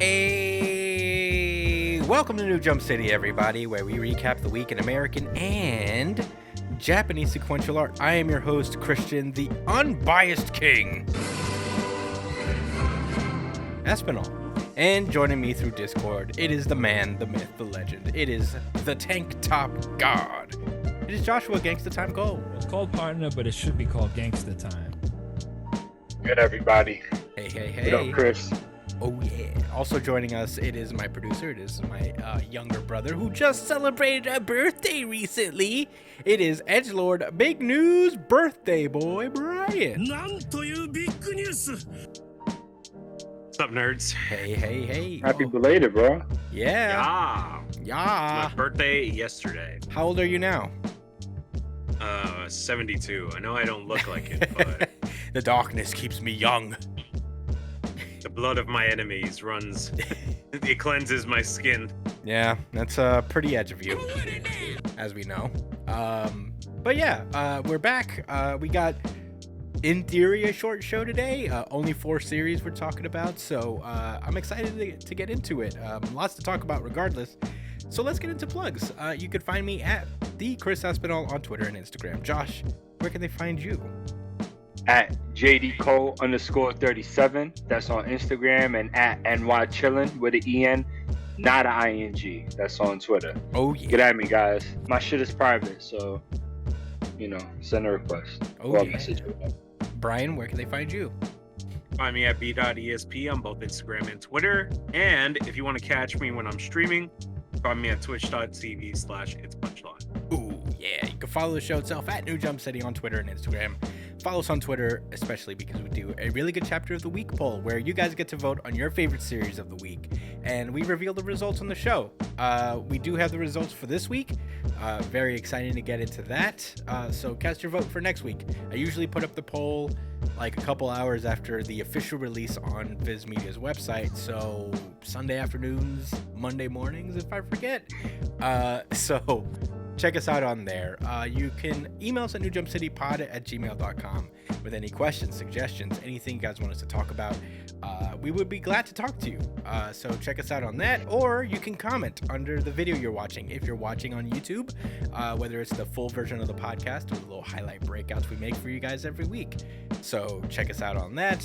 Hey, welcome to New Jump City, everybody, where we recap the week in American and Japanese sequential art. I am your host, Christian, the unbiased king, Espinal. And joining me through Discord, it is the man, the myth, the legend. It is the Tank Top God. It is Joshua Gangsta Time Cole. It's called Partner, but it should be called Gangsta Time. Good, everybody. Hey. What up, Chris? Oh, yeah. Also joining us, it is my producer. It is my younger brother who just celebrated a birthday recently. It is Edgelord Big News Birthday Boy Brian. What's up, nerds? Hey. Happy belated, bro. Yeah. My birthday yesterday. How old are you now? 72. I know I don't look like it, but The darkness keeps me young. the blood of my enemies runs. It cleanses my skin. Yeah, that's pretty edge of you, as we know. But yeah, we're back. We got, in theory, a short show today. Only 4 series we're talking about, so I'm excited to get into it. Lots to talk about regardless. So let's get into plugs. You can find me at the Chris Aspinall on Twitter and Instagram. Josh, where can they find you? At JDCole_37. That's on Instagram, and at NYChillin with an EN, not an ING. That's on Twitter. Oh yeah. Get at me, guys. My shit is private, so send a request. Oh or yeah. message me. Brian, where can they find you? Find me at b.esp on both Instagram and Twitter. And if you want to catch me when I'm streaming, find me at twitch.tv/itspunchline. Ooh, yeah. You can follow the show itself at New Jump City on Twitter and Instagram. Follow us on Twitter, especially because we do a really good chapter of the week poll where you guys get to vote on your favorite series of the week, and we reveal the results on the show. We do have the results for this week. Very exciting to get into that. So cast your vote for next week. I usually put up the poll like a couple hours after the official release on Viz Media's website, so Sunday afternoons, Monday mornings if I forget. So check us out on there. You can email us at newjumpcitypod@gmail.com with any questions, suggestions, anything you guys want us to talk about. We would be glad to talk to you. So check us out on that, or you can comment under the video you're watching. If you're watching on YouTube, whether it's the full version of the podcast or the little highlight breakouts we make for you guys every week. So check us out on that.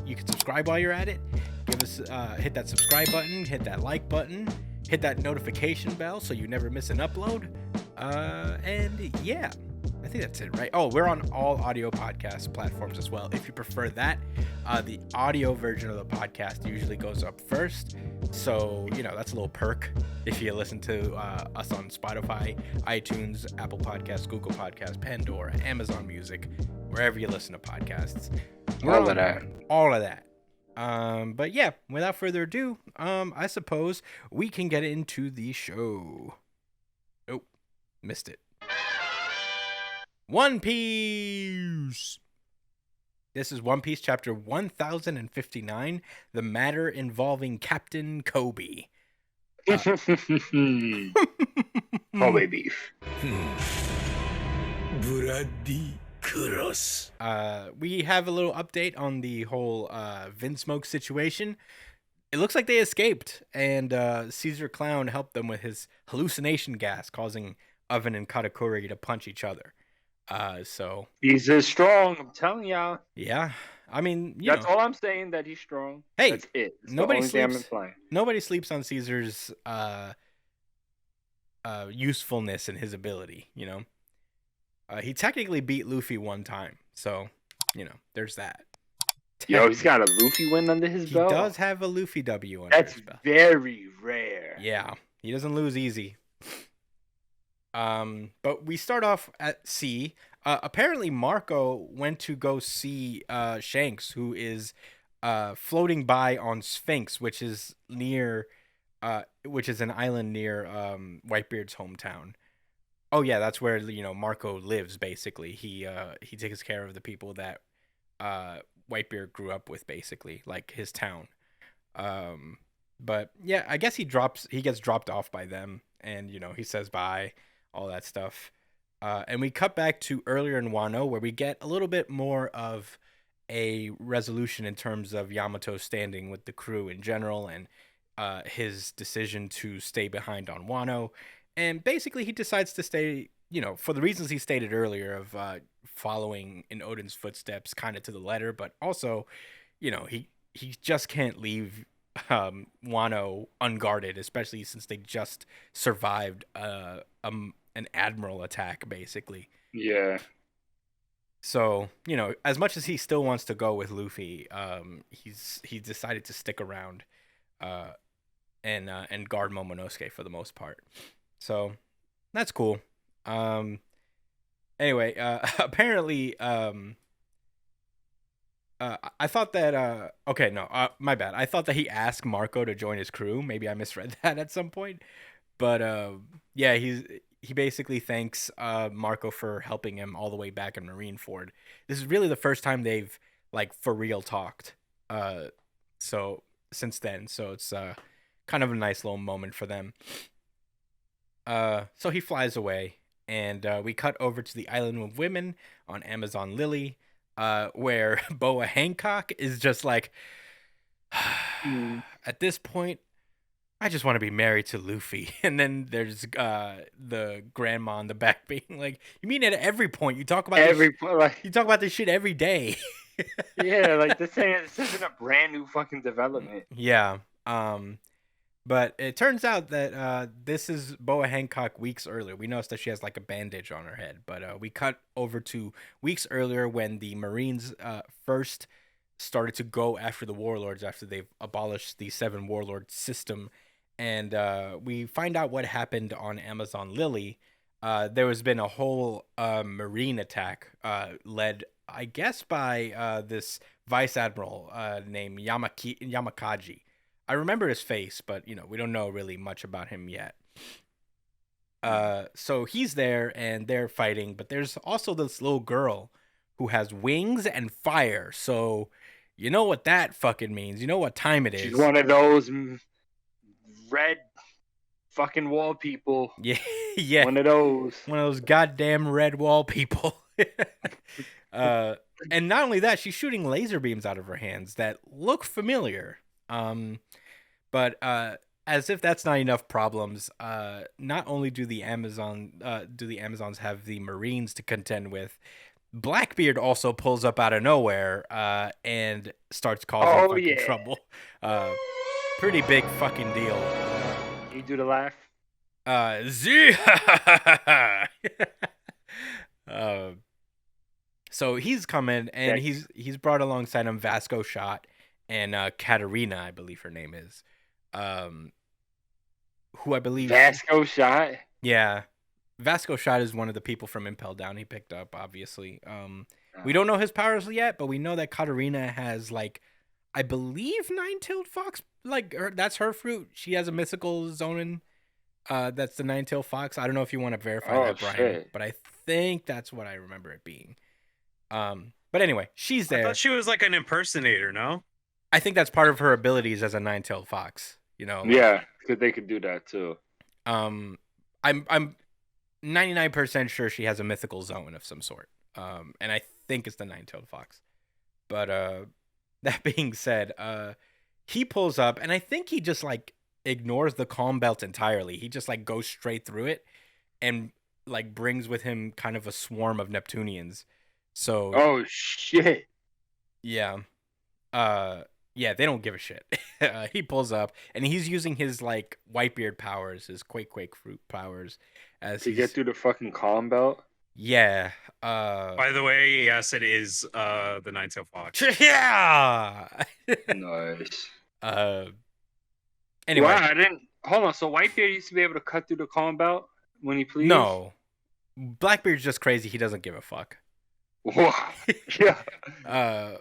You can subscribe while you're at it. Give us hit that subscribe button, hit that like button, hit that notification bell so you never miss an upload. And yeah, I think that's it, right? Oh, we're on all audio podcast platforms as well. If you prefer that, the audio version of the podcast usually goes up first. So, that's a little perk if you listen to us on Spotify, iTunes, Apple Podcasts, Google Podcasts, Pandora, Amazon Music, wherever you listen to podcasts. All of that. All of that. But yeah, without further ado, I suppose we can get into the show. Oh, missed it. One Piece. This is One Piece chapter 1059, The Matter Involving Captain Kobe. Kobe beef. Bloody Cross. We have a little update on the whole Vinsmoke situation. It looks like they escaped, and Caesar Clown helped them with his hallucination gas, causing Oven and Katakuri to punch each other. So He's strong. I'm telling y'all. yeah, I mean, That's all I'm saying. That he's strong. Hey, that's it. It's nobody the only thing I'm sleeps. implying. Nobody sleeps on Caesar's usefulness and his ability. He technically beat Luffy one time, so there's that. Yo, he's got a Luffy win under his He belt. does have a Luffy W under That's his belt. very rare. Yeah, he doesn't lose easy. But we start off at sea. Apparently Marco went to go see Shanks, who is floating by on Sphinx, which is an island near Whitebeard's hometown. Oh yeah, that's where Marco lives. Basically, he takes care of the people that Whitebeard grew up with, basically, like his town. But yeah, I guess he gets dropped off by them, and he says bye, all that stuff. And we cut back to earlier in Wano, where we get a little bit more of a resolution in terms of Yamato's standing with the crew in general and his decision to stay behind on Wano. And basically, he decides to stay, for the reasons he stated earlier of following in Odin's footsteps kind of to the letter, but also, he just can't leave Wano unguarded, especially since they just survived an admiral attack, basically. Yeah. So, as much as he still wants to go with Luffy, he's decided to stick around and guard Momonosuke for the most part. So, that's cool. Anyway, apparently, I thought that my bad. I thought that he asked Marco to join his crew. Maybe I misread that at some point. But yeah, he basically thanks Marco for helping him all the way back in Marineford. This is really the first time they've like for real talked. So since then, so it's kind of a nice little moment for them. So he flies away, and we cut over to the Island of Women on Amazon Lily, where Boa Hancock is just like, at this point, I just want to be married to Luffy. And then there's the grandma in the back being like, you mean at every point? You talk about you talk about this shit every day. Yeah, like this isn't a brand new fucking development. Yeah. But it turns out that this is Boa Hancock weeks earlier. We noticed that she has like a bandage on her head, but we cut over to weeks earlier when the Marines first started to go after the warlords after they've abolished the 7 warlord system. And we find out what happened on Amazon Lily. There has been a whole Marine attack led, I guess, by this Vice Admiral named Yamakaji. I remember his face, but, we don't know really much about him yet. So he's there, and they're fighting, but there's also this little girl who has wings and fire. So you know what that fucking means. You know what time it is. She's one of those red fucking wall people. Yeah, yeah. One of those goddamn red wall people. And not only that, she's shooting laser beams out of her hands that look familiar. But as if that's not enough problems, not only do the Amazons have the Marines to contend with, Blackbeard also pulls up out of nowhere and starts causing trouble. Pretty big fucking deal. Can you do the laugh? So he's coming, and he's brought alongside him Vasco Shot and Katarina, I believe her name is, who I believe Vasco Shot. Yeah, Vasco Shot is one of the people from Impel Down he picked up. Obviously, we don't know his powers yet, but we know that Katarina has I believe 9-tailed fox. That's her fruit. She has a mythical zonin. That's the 9-tailed fox. I don't know if you want to verify that, Brian, shit. but I think that's what I remember it being. But anyway, she's there. I thought she was like an impersonator, no? I think that's part of her abilities as a 9-tailed fox. Yeah, because they could do that too. I'm 99% sure she has a mythical zone of some sort. And I think it's the 9-tailed fox. But that being said, he pulls up, and I think he just ignores the calm belt entirely. He just goes straight through it, and brings with him kind of a swarm of Neptunians. So oh shit. Yeah. Yeah, they don't give a shit. He pulls up, and he's using his Whitebeard powers, his Quake fruit powers, to get through the fucking calm belt. Yeah. By the way, yes, it is the 9-tailed fox. Yeah. Nice. Anyway, wow, I didn't. Hold on. So Whitebeard used to be able to cut through the calm belt when he pleased. No, Blackbeard's just crazy. He doesn't give a fuck. Wow. Yeah.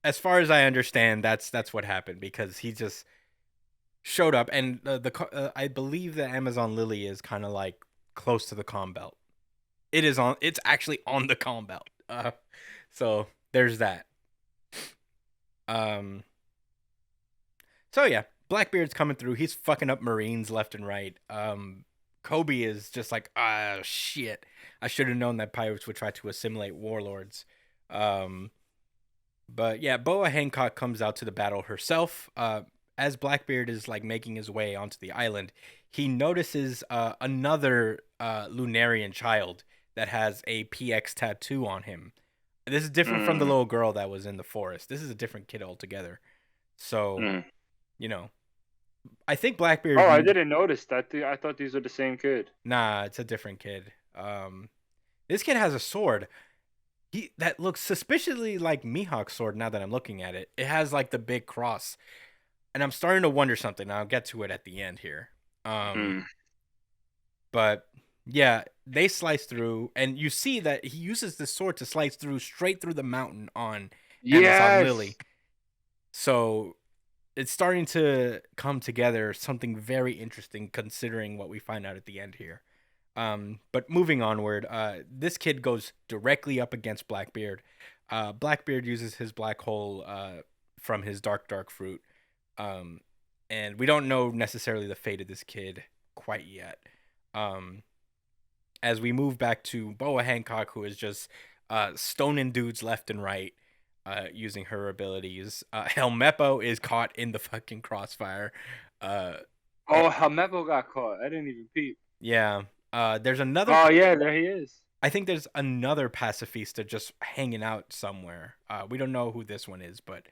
As far as I understand, that's what happened, because he just showed up, and I believe the Amazon Lily is kind of close to the calm belt. It's actually on the calm belt. So there's that. So yeah, Blackbeard's coming through. He's fucking up Marines left and right. Kobe is just shit. I should have known that pirates would try to assimilate warlords. But yeah, Boa Hancock comes out to the battle herself. As Blackbeard is like making his way onto the island, he notices another Lunarian child that has a PX tattoo on him. This is different from the little girl that was in the forest. This is a different kid altogether. So, you know, I think Blackbeard. Oh, I didn't notice that. I thought these were the same kid. Nah, it's a different kid. This kid has a sword. That looks suspiciously like Mihawk's sword now that I'm looking at it. It has like the big cross. And I'm starting to wonder something. I'll get to it at the end here. But yeah, they slice through, and you see that he uses the sword to slice through straight through the mountain on Amazon Lily. So it's starting to come together, something very interesting considering what we find out at the end here. But moving onward, this kid goes directly up against Blackbeard. Blackbeard uses his black hole from his dark fruit. And we don't know necessarily the fate of this kid quite yet. As we move back to Boa Hancock, who is just stoning dudes left and right, using her abilities. Helmeppo is caught in the fucking crossfire. Helmeppo got caught. I didn't even peep. Yeah. There's another. Oh yeah, there he is. I think there's another pacifista just hanging out somewhere. We don't know who this one is, but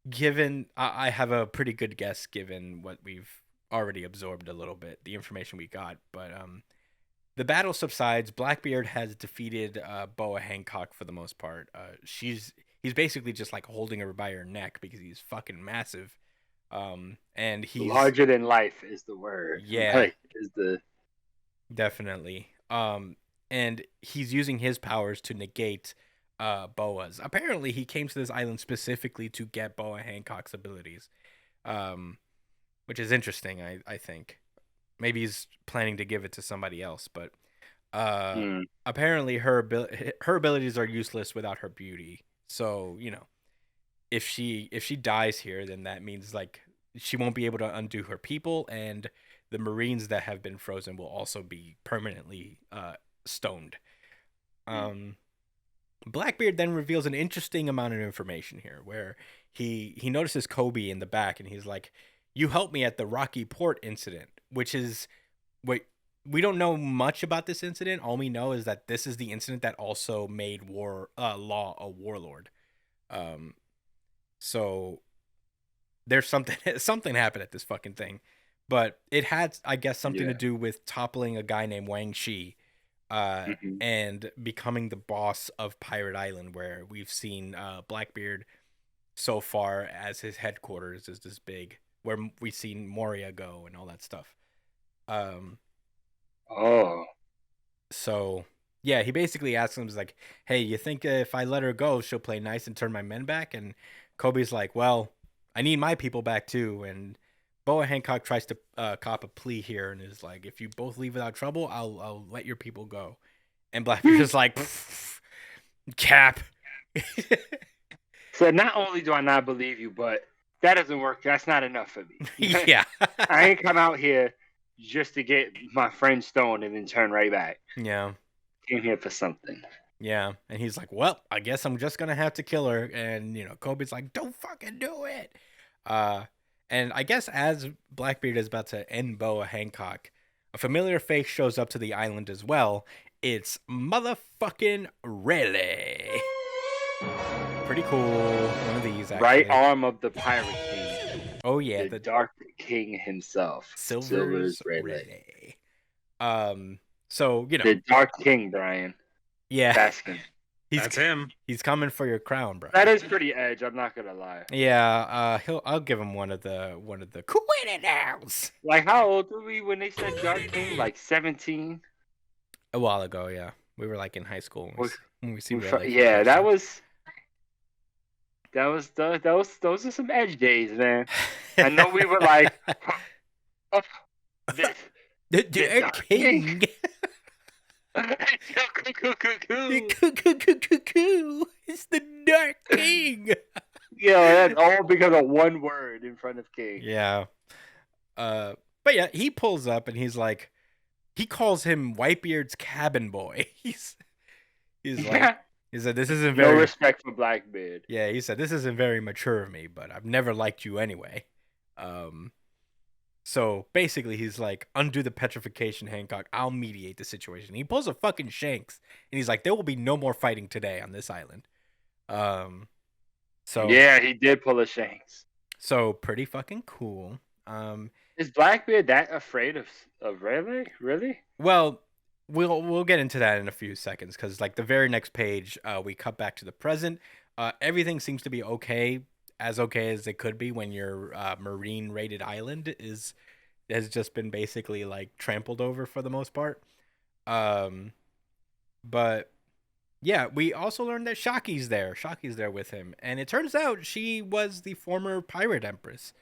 given I have a pretty good guess given what we've already absorbed a little bit, the information we got. But the battle subsides. Blackbeard has defeated Boa Hancock for the most part. He's basically just like holding her by her neck because he's fucking massive. And he's larger than life is the word. Yeah, like, is the definitely. And he's using his powers to negate Boa's. Apparently, he came to this island specifically to get Boa Hancock's abilities, which is interesting. I think maybe he's planning to give it to somebody else, but apparently her abilities are useless without her beauty. So if she dies here, then that means like she won't be able to undo her people, and the Marines that have been frozen will also be permanently stoned. Blackbeard then reveals an interesting amount of information here, where he notices Kobe in the back, and he's like, "You helped me at the Rocky Port incident," which is we don't know much about this incident. All we know is that this is the incident that also made Law a warlord. So there's something happened at this fucking thing, but it had, I guess, something to do with toppling a guy named Wang Shi. And becoming the boss of Pirate Island, where we've seen Blackbeard so far as his headquarters is this big, where we've seen Moria go and all that stuff. So yeah, he basically asks him, he's like, "Hey, you think if I let her go, she'll play nice and turn my men back?" And Kobe's like, "Well, I need my people back too." And Boa Hancock tries to cop a plea here and is like, "If you both leave without trouble, I'll let your people go." And Blackbeard is like, "Cap." So not only do I not believe you, but that doesn't work. That's not enough for me. Yeah. I ain't come out here just to get my friend stoned and then turn right back. Yeah. Came here for something. Yeah. And he's like, "Well, I guess I'm just going to have to kill her." And, Kobe's like, "Don't fucking do it." And I guess as Blackbeard is about to end Boa Hancock, a familiar face shows up to the island as well. It's motherfucking Rayleigh. Pretty cool. One of these, actually. Right arm of the Pirate King. Oh, yeah. The Dark King himself. Silver's Rayleigh. So, The Dark King, Brian. Yeah. Baskin. That's him. He's coming for your crown, bro. That is pretty edge. I'm not gonna lie. Yeah, I'll give him one of the Quinnedals. Like, how old were we when they said Dark King? Like 17. A while ago, yeah. We were like in high school when we see. Yeah, those are some edge days, man. I know we were like, the Dark King. It's the Dark King. Yeah, that's all because of one word in front of King. Yeah. But yeah, he pulls up and he's like, he calls him Whitebeard's cabin boy. He's like, He said this isn't No very. respect for Blackbeard. Yeah, he said this isn't very mature of me, but I've never liked you anyway. So basically, he's like, undo the petrification, Hancock. I'll mediate the situation. He pulls a fucking Shanks, and he's like, there will be no more fighting today on this island. So Yeah, he did pull a Shanks. So pretty fucking cool. Is Blackbeard that afraid of Rayleigh? Really? Well, we'll get into that in a few seconds because like the very next page, we cut back to the present. Everything seems to be okay as it could be when your marine raided island has just been basically like trampled over for the most part. But yeah, we also learned that Shaki's there. Shaki's there with him, and it turns out she was the former pirate empress.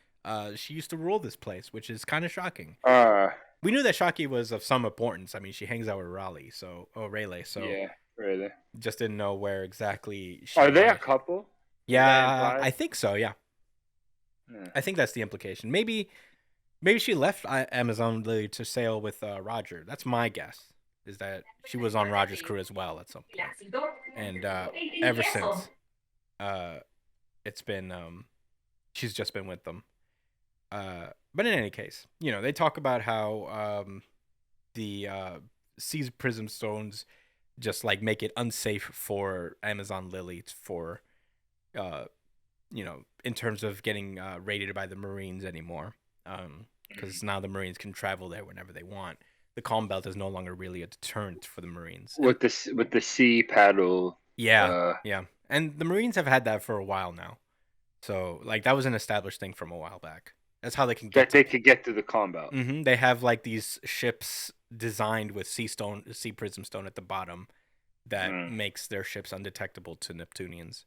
She used to rule this place, which is kind of shocking. We knew that Shaki was of some importance. I mean, she hangs out with Raleigh, Rayleigh. So yeah, really. Just didn't know where exactly. Are they a couple? Yeah, I think so. Yeah. I think that's the implication. Maybe she left Amazon Lily to sail with Roger. That's my guess. Is that she was on Roger's crew as well at some point, and ever since, it's been she's just been with them. But in any case, you know, they talk about how the Seas Prism Stones just like make it unsafe for Amazon Lily for you know, in terms of getting raided by the Marines anymore, because now the Marines can travel there whenever they want. The Calm Belt is no longer really a deterrent for the Marines. With the sea paddle. Yeah, yeah, and the Marines have had that for a while now. So like that was an established thing from a while back. That's how they can get. They could get to the Calm Belt. Mm-hmm. They have like these ships designed with sea prism stone at the bottom that makes their ships undetectable to Neptunians.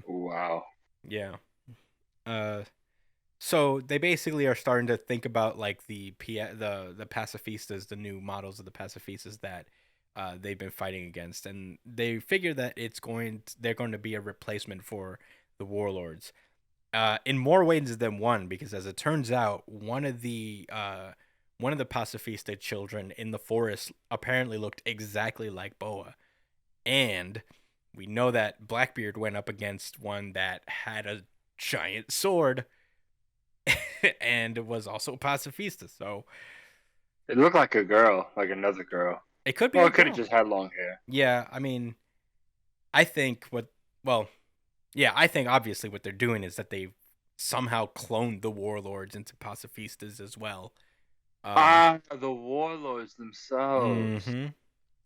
Wow. Yeah. So they basically are starting to think about like the pacifistas, the new models of the pacifistas that they've been fighting against, and they figure that they're going to be a replacement for the warlords. In more ways than one, because as it turns out, one of the pacifista children in the forest apparently looked exactly like Boa, and we know that Blackbeard went up against one that had a giant sword and was also pacifista. So it looked like a girl, like another girl. It could be. Well, it could have just had long hair. Yeah, I mean, I think obviously what they're doing is that they've somehow cloned the warlords into pacifistas as well. The warlords themselves. Mm-hmm.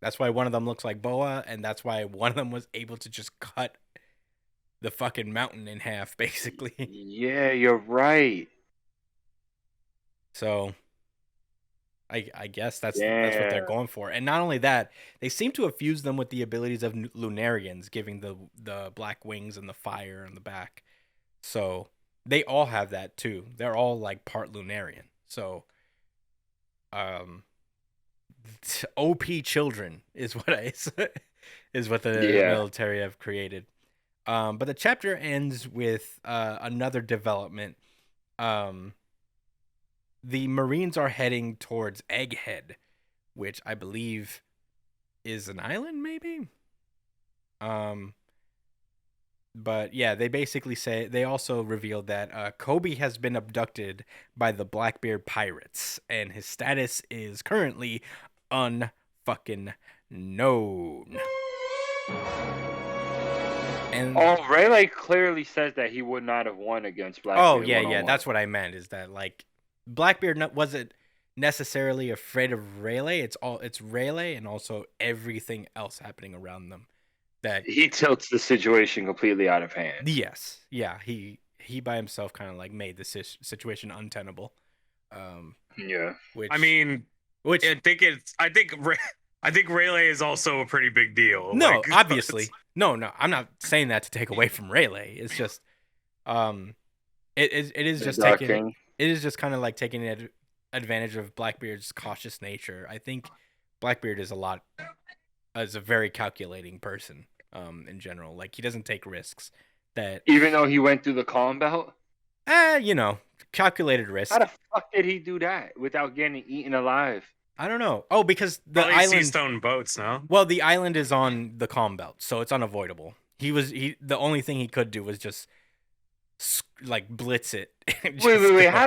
That's why one of them looks like Boa, and that's why one of them was able to just cut the fucking mountain in half, basically. Yeah, you're right. So, I guess that's what they're going for. And not only that, they seem to have fused them with the abilities of Lunarians, giving the black wings and the fire on the back. So, they all have that too. They're all like part Lunarian. So, OP children is what the military have created. But the chapter ends with another development. The Marines are heading towards Egghead, which I believe is an island, maybe. But yeah, they also revealed that Kobe has been abducted by the Blackbeard pirates, and his status is currently unfucking known. And Rayleigh clearly says that he would not have won against Blackbeard. Oh yeah, that's what I meant. Is that like Blackbeard wasn't necessarily afraid of Rayleigh? It's Rayleigh and also everything else happening around them. That he tilts the situation completely out of hand. Yes, yeah, he by himself kind of like made the situation untenable. Yeah, I think Rayleigh is also a pretty big deal. No, obviously, no, I'm not saying that to take away from Rayleigh. It's just, it is just kind of like taking advantage of Blackbeard's cautious nature. I think Blackbeard is a very calculating person, in general. Like, he doesn't take risks. That even though he went through the Calm Belt, calculated risk. How the fuck did he do that without getting eaten alive? I don't know. Oh, because the Probably island. Seastone boats, no? Well, the island is on the calm belt, so it's unavoidable. The only thing he could do was just like blitz it. Wait. How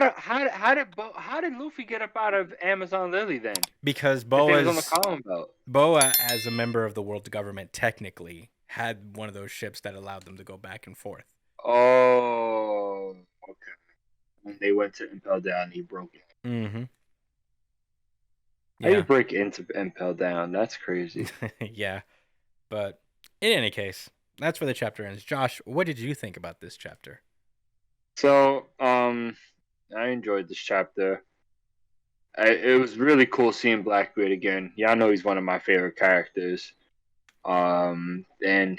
did Luffy get up out of Amazon Lily then? Because If he was on the Boa's column belt. Boa, as a member of the world government, technically had one of those ships that allowed them to go back and forth. Oh, okay. When they went to Impel Down, he broke it. Mm-hmm. How do you Yeah, break into Impel Down? That's crazy. yeah. But in any case, that's where the chapter ends. Josh, what did you think about this chapter? So, I enjoyed this chapter. It was really cool seeing Blackbeard again. Y'all know he's one of my favorite characters. And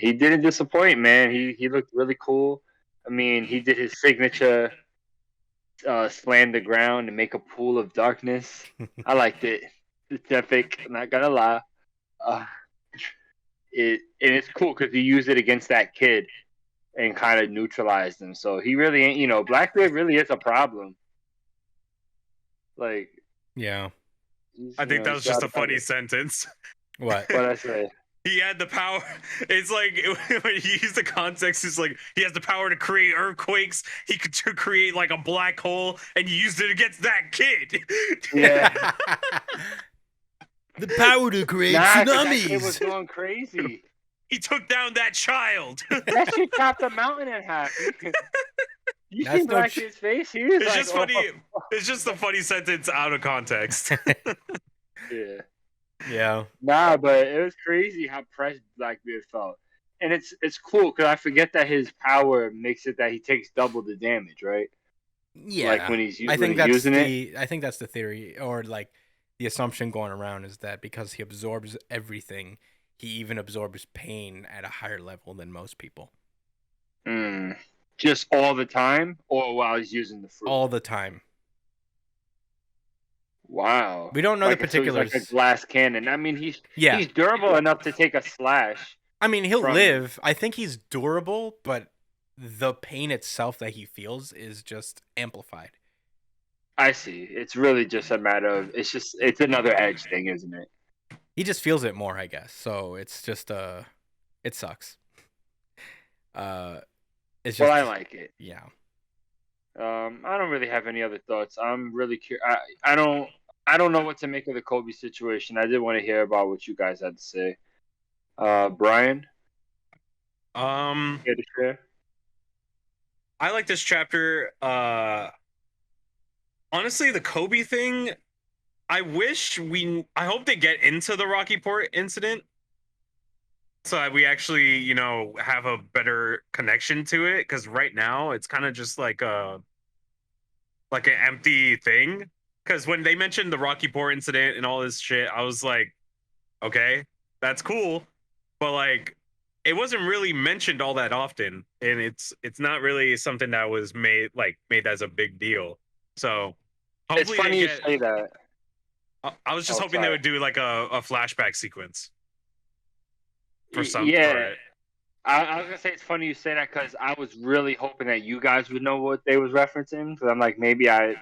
he didn't disappoint, man. He looked really cool. I mean, he did his signature slam the ground and make a pool of darkness. I liked it. It's epic. I'm not gonna lie. Uh, and it's cool because he used it against that kid and kind of neutralized him. So he really ain't. Blackbeard really is a problem. Like, Yeah. I think that he's was just got a funny sentence. What? What I say? He had the power. It's like when you use the context, it's like he has the power to create earthquakes. He could create like a black hole, and you used it against that kid. Yeah. The power to create Nah, 'cause that kid was going crazy. He took down that child. That shit chopped the mountain in half. You That's see no Blackbeard's face? He was It's like, just funny. It's just a funny sentence out of context. Yeah. Yeah. Nah, but it was crazy how pressed Blackbeard felt. And it's cool because I forget that his power makes it that he takes double the damage, right? Yeah. Like when he's I think when he's that's using it. I think that's the theory, or like the assumption going around is that because he absorbs everything, he even absorbs pain at a higher level than most people. Just all the time, or while he's using the fruit. All the time. Wow. We don't know Like, the so he's particulars. like a glass cannon. I mean, he's Yeah. he's durable enough to take a slash. I mean, he'll from- live. I think he's durable, but the pain itself that he feels is just amplified. I see. It's really just a matter of it's another edge thing, isn't it? He just feels it more, I guess. So it's just it sucks. It's just Well, I like it. yeah. I don't really have any other thoughts. I'm really curious. I don't know what to make of the Kobe situation. I did want to hear about what you guys had to say. Brian, care to share? I like this chapter. Honestly, the Kobe thing, I hope they get into the Rocky Port incident so that we actually, have a better connection to it. Because right now it's kind of just like an empty thing. Because when they mentioned the Rocky Port incident and all this shit, I was like, okay, that's cool, but like, it wasn't really mentioned all that often, and it's not really something that was made as a big deal. So It's hopefully funny you they get. say that. I was just Oh, hoping they sorry. would do like a flashback sequence for some. Yeah. For it. I was gonna say it's funny you say that because I was really hoping that you guys would know what they was referencing. Because I'm like, maybe I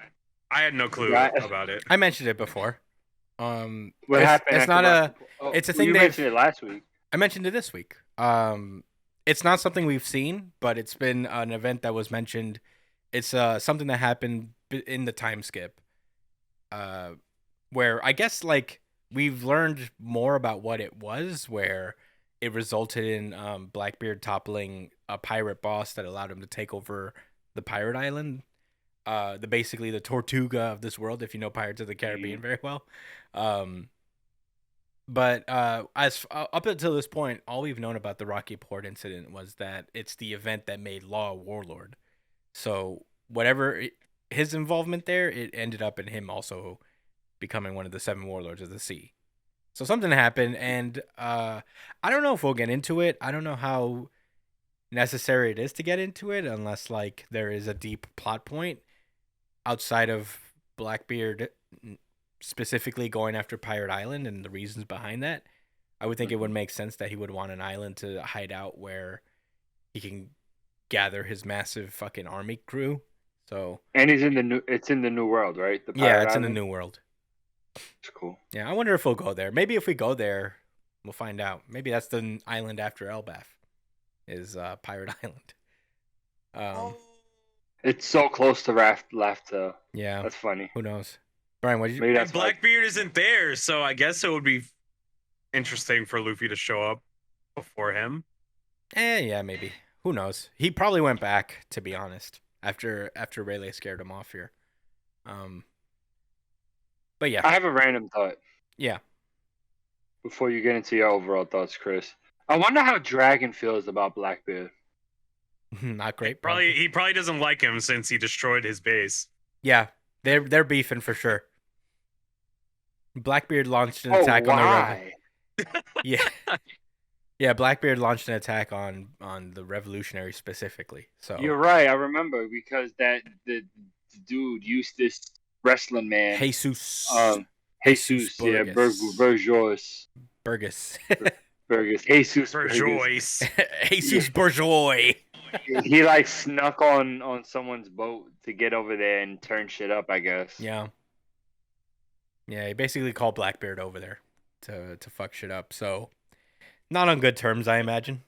had no clue Right. about it. I mentioned it before. what it's, happened. It's at not the- a. It's a thing You they've- mentioned it last week. I mentioned it this week. It's not something we've seen, but it's been an event that was mentioned. It's something that happened in the time skip, where I guess like we've learned more about what it was, where it resulted in Blackbeard toppling a pirate boss that allowed him to take over the pirate island, basically the Tortuga of this world, if you know Pirates of the Caribbean very well. But as up until this point, all we've known about the Rocky Port incident was that it's the event that made Law a warlord. So whatever his involvement there, it ended up in him also becoming one of the 7 warlords of the sea. So something happened, and I don't know if we'll get into it. I don't know how necessary it is to get into it unless like there is a deep plot point outside of Blackbeard specifically going after Pirate Island and the reasons behind that. I would think it would make sense that he would want an island to hide out where he can gather his massive fucking army crew. So And it's in the new world, right? The yeah, Pirate it's in the Island? New World. cool. Yeah, I wonder if we'll go there. Maybe if we go there, we'll find out. Maybe that's the island after Elbaf, is Pirate Island. It's so close to Laftel. Yeah, That's funny. who knows? Brian, what did you? Maybe And that's why. Blackbeard isn't there, so I guess it would be interesting for Luffy to show up before him. Yeah, maybe. Who knows? He probably went back, to be honest, after Rayleigh scared him off here. But yeah, I have a random thought yeah. before you get into your overall thoughts, Chris. I wonder how Dragon feels about Blackbeard. Not great. He probably doesn't like him since he destroyed his base. Yeah, they're beefing for sure. Blackbeard launched an attack on the why? Yeah. Yeah, Blackbeard launched an attack on the revolutionary specifically. So You're right. I remember because the dude used this wrestling man. Jesus Jesus, yeah, Burgess. Burgos. Burgess. Jesus Joyce. Jesus Bourgeois. He like snuck on someone's boat to get over there and turn shit up, I guess. Yeah. Yeah, he basically called Blackbeard over there to fuck shit up. So not on good terms, I imagine.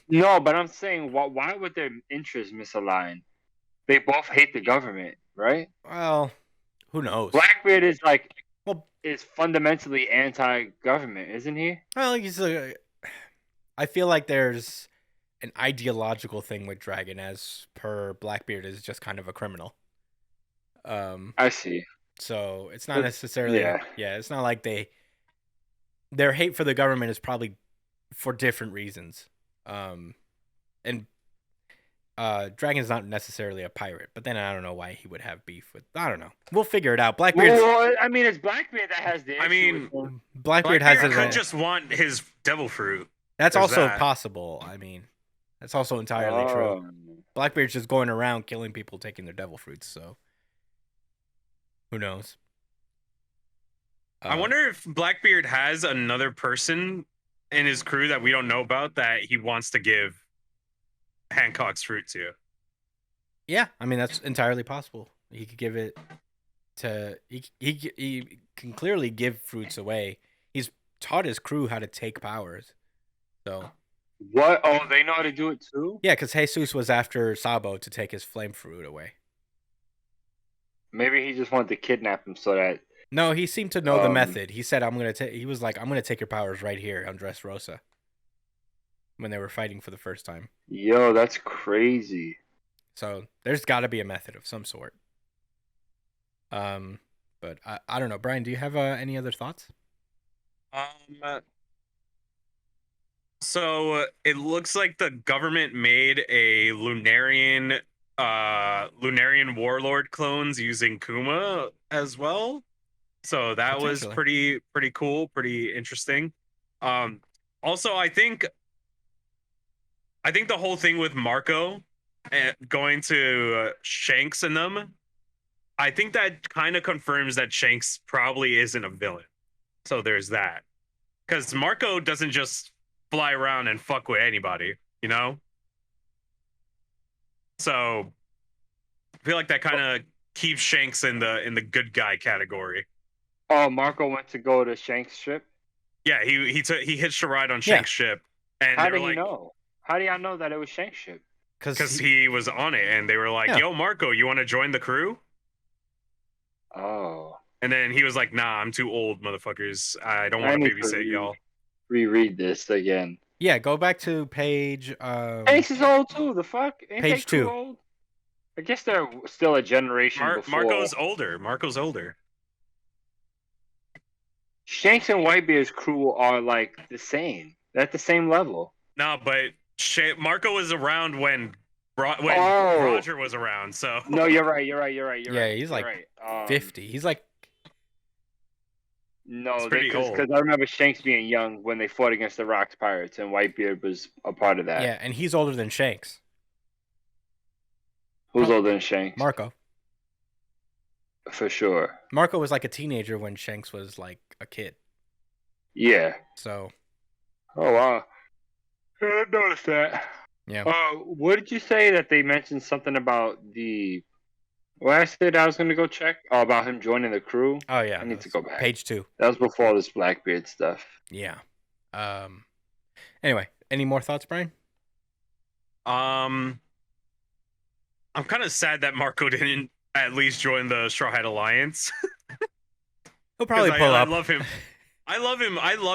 No, but I'm saying why would their interests misalign? They both hate the government, right? Well, who knows? Blackbeard is Well, is fundamentally anti-government, isn't he? well, I feel like there's an ideological thing with Dragon, as per Blackbeard is just kind of a criminal. I see. So it's not necessarily it's not like their hate for the government is probably for different reasons. And Dragon's not necessarily a pirate, but then I don't know why he would have beef with. I don't know. We'll figure it out. Blackbeard. Well, I mean, it's Blackbeard that has the. Blackbeard has could just want his devil fruit. That's There's also that. possible. I mean, that's also entirely true. Blackbeard's just going around killing people, taking their devil fruits. So who knows? I wonder if Blackbeard has another person in his crew that we don't know about that he wants to give Hancock's fruit to. Yeah, I mean that's entirely possible. He could give it to. He can clearly give fruits away. He's taught his crew how to take powers. So. What? Oh, they know how to do it too? Yeah, because Jesus was after Sabo to take his flame fruit away. Maybe he just wanted to kidnap him so that. No, he seemed to know the method. He said, "I'm gonna take." He was like, "I'm gonna take your powers right here on Dressrosa." When they were fighting for the first time. Yo, that's crazy. So there's got to be a method of some sort. But I don't know, Brian. Do you have any other thoughts? So it looks like the government made a Lunarian warlord clones using Kuma as well. So that was pretty cool, pretty interesting. Also, I think the whole thing with Marco and going to Shanks and them, I think that kind of confirms that Shanks probably isn't a villain. So there's that. Because Marco doesn't just fly around and fuck with anybody, you know? So I feel like that kind of keeps Shanks in the good guy category. Oh, Marco went to go to Shanks' ship? Yeah, he hitched a ride on Shanks' ship. And how did he know? How do y'all know that it was Shanks' ship? Because he was on it, and they were like, "Yo, Marco, you want to join the crew?" Oh. And then he was like, "Nah, I'm too old, motherfuckers. I don't want to babysit y'all." Reread this again. Yeah, go back to page. Shanks is old too. The fuck? Ain't page 2. Old? I guess they're still a generation before. Marco's older. Shanks and Whitebeard's crew are like the same. They're at the same level. No, but Marco was around when Roger was around. So no, you're right. Yeah, he's like 50. He's like no, because I remember Shanks being young when they fought against the Rocks Pirates, and Whitebeard was a part of that. Yeah, and he's older than Shanks. Who's older than Shanks? Marco. For sure. Marco was like a teenager when Shanks was like a kid. Yeah. So. Oh wow. I noticed that. Yeah. What did you say that they mentioned something about the What I said I was gonna go check about him joining the crew. Oh yeah, I need to go back. Page 2. That was before this Blackbeard stuff. Yeah. Anyway, any more thoughts, Brian? I'm kind of sad that Marco didn't at least join the Straw Hat Alliance. He'll probably pull I up. love him. I love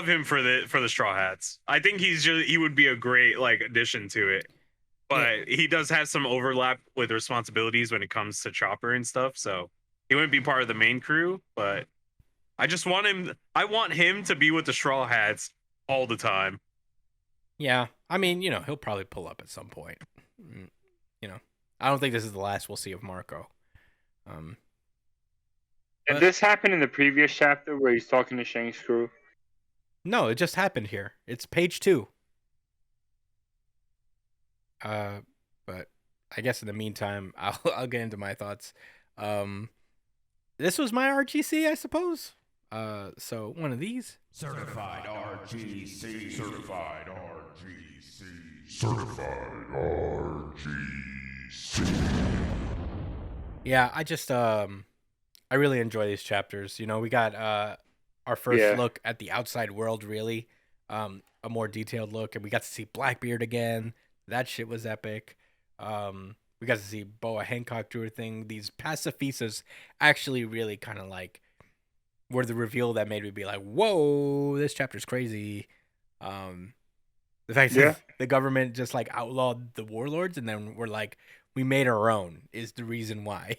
him for the Straw Hats. I think he would be a great like addition to it. But he does have some overlap with responsibilities when it comes to Chopper and stuff. So he wouldn't be part of the main crew. But I just want him. I want him to be with the Straw Hats all the time. Yeah, I mean, he'll probably pull up at some point. I don't think this is the last we'll see of Marco. Did this happen in the previous chapter where he's talking to Shang's crew? No, it just happened here. It's page 2. But I guess in the meantime, I'll get into my thoughts. This was my RGC, I suppose. So one of these. Certified RGC. Certified RGC. Certified RGC. Yeah, I just I really enjoy these chapters. We got our first look at the outside world, really. A more detailed look, and we got to see Blackbeard again. That shit was epic. We got to see Boa Hancock do her thing. These pacifistas actually really kind of like were the reveal that made me be like, whoa, this chapter's crazy. The fact that the government just like outlawed the warlords and then we're like, we made our own is the reason why.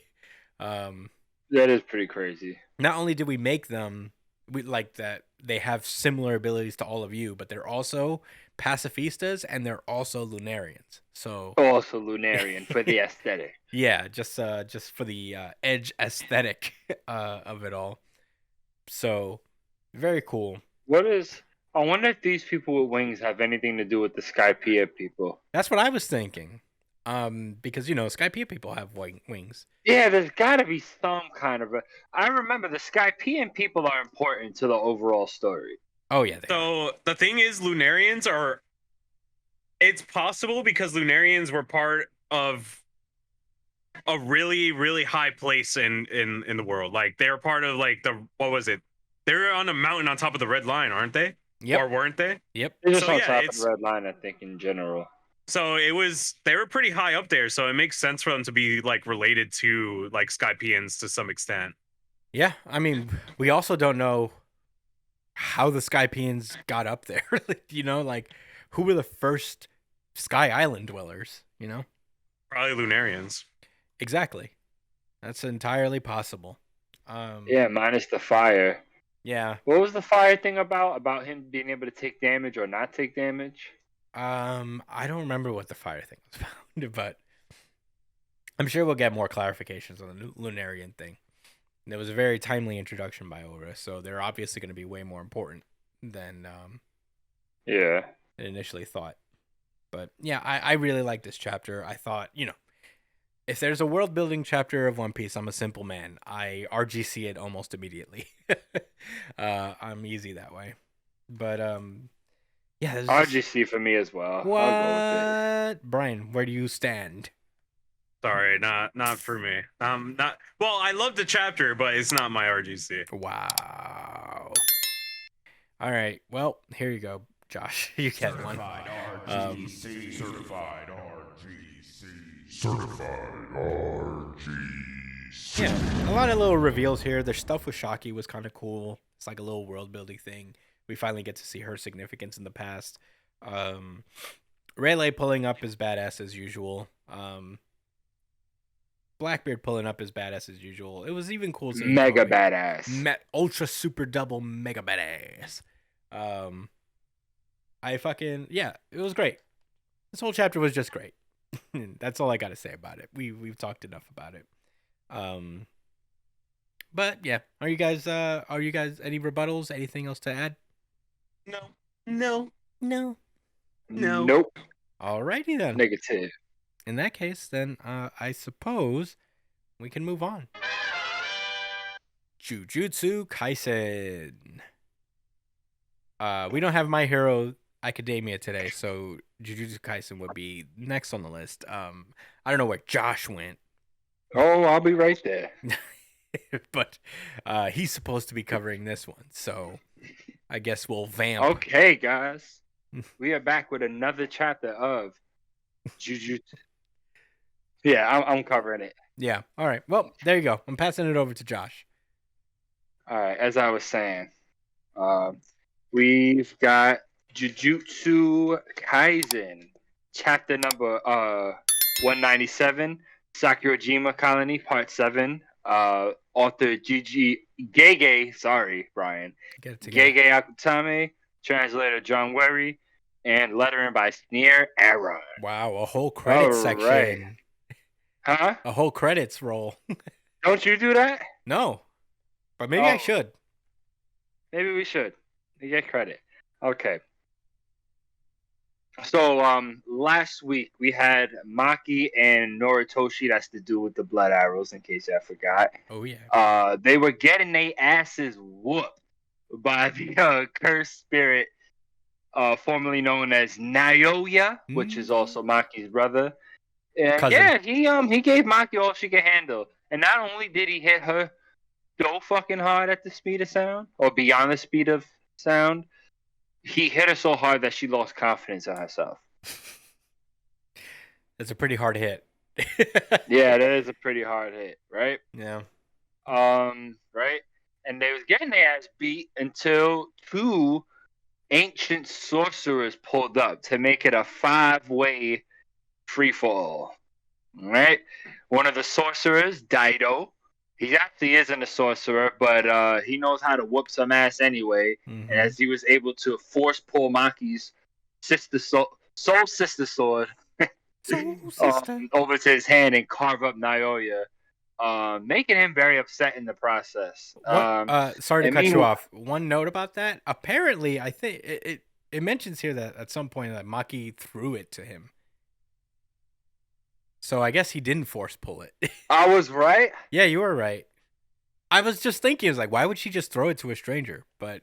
That is pretty crazy. Not only did we make them, we like that they have similar abilities to all of you, but they're also pacifistas and they're also Lunarians. So also Lunarian for the aesthetic. Yeah, just for the edge aesthetic of it all. So very cool. I wonder if these people with wings have anything to do with the Skypiea people. That's what I was thinking. Because Skypiea people have wings. Yeah, there's got to be some kind of I remember the Skypiean people are important to the overall story. Oh yeah. So the thing is, Lunarians are. It's possible because Lunarians were part of a really, really high place in the world. Like they're part of like what was it? They're on a mountain on top of the Red Line, aren't they? Yep. Or weren't they? Yep. They're just on top of the Red Line, I think, in general. So they were pretty high up there. So it makes sense for them to be like related to like Skypians to some extent. Yeah, I mean, we also don't know how the Skypians got up there. Like who were the first Sky Island dwellers? Probably Lunarians. Exactly. That's entirely possible. Yeah, minus the fire. Yeah. What was the fire thing about? About him being able to take damage or not take damage? I don't remember what the fire thing was about, but I'm sure we'll get more clarifications on the Lunarian thing. And it was a very timely introduction by Oda, so they're obviously going to be way more important than initially thought. But yeah, I really like this chapter. I thought, if there's a world building chapter of One Piece, I'm a simple man. I RGC it almost immediately. I'm easy that way. But yeah, RGC for me as well. What? I'll go with it. Brian, where do you stand? Sorry, not for me. Not well. I love the chapter, but it's not my RGC. Wow. All right. Well, here you go, Josh. You get one. RGC. Certified RGC. Certified RGC. Yeah, a lot of little reveals here. Their stuff with Shaki was kind of cool. It's like a little world building thing. We finally get to see her significance in the past. Rayleigh pulling up is badass as usual. Blackbeard pulling up is badass as usual. It was even cool seeing Mega badass. Ultra super double mega badass. It was great. This whole chapter was just great. That's all I got to say about it. We've talked enough about it. But yeah, are you guys any rebuttals? Anything else to add? No. Nope. Alrighty then. Negative. In that case, then I suppose we can move on. Jujutsu Kaisen. We don't have My Hero Academia today, so Jujutsu Kaisen would be next on the list. I don't know where Josh went. Oh, I'll be right there. But he's supposed to be covering this one, so I guess we'll vamp. Okay, guys. We are back with another chapter of Jujutsu. Yeah, I'm covering it. Yeah. All right. Well, there you go. I'm passing it over to Josh. All right, as I was saying, we've got Jujutsu Kaisen, chapter number 197, Sakurajima Colony, part 7. Author Gigi Gege, sorry, Brian. Get it together. Gege Akutame, translator John Werry, and lettering by Sneer Aaron. Wow, a whole credits All section. right. Huh? A whole credits roll. Don't you do that? No, but maybe I Oh. should. Maybe we should. We get credit. Okay. So last week we had Maki and Noritoshi, that's the dude with the blood arrows, in case I forgot. Oh yeah. They were getting their asses whooped by the cursed spirit, formerly known as Naoya, which is also Maki's brother. And Cousin. yeah, he gave Maki all she could handle. And not only did he hit her so fucking hard at the speed of sound, or beyond the speed of sound, he hit her so hard that she lost confidence in herself. That's a pretty hard hit. Yeah, that is a pretty hard hit, right? Yeah. Right? And they was getting their ass beat until two ancient sorcerers pulled up to make it a 5-way free-for-all. Right? One of the sorcerers, Daido, he actually isn't a sorcerer, but he knows how to whoop some ass anyway. Mhm. And as he was able to force pull Maki's soul sister sword Soul sister. over to his hand and carve up Naoya, making him very upset in the process. Sorry to and cut you meanwhile- off. One note about that. Apparently, I think it mentions here that at some point that Maki threw it to him. So I guess he didn't force pull it. I was right. Yeah, you were right. I was just thinking, like, why would she just throw it to a stranger? But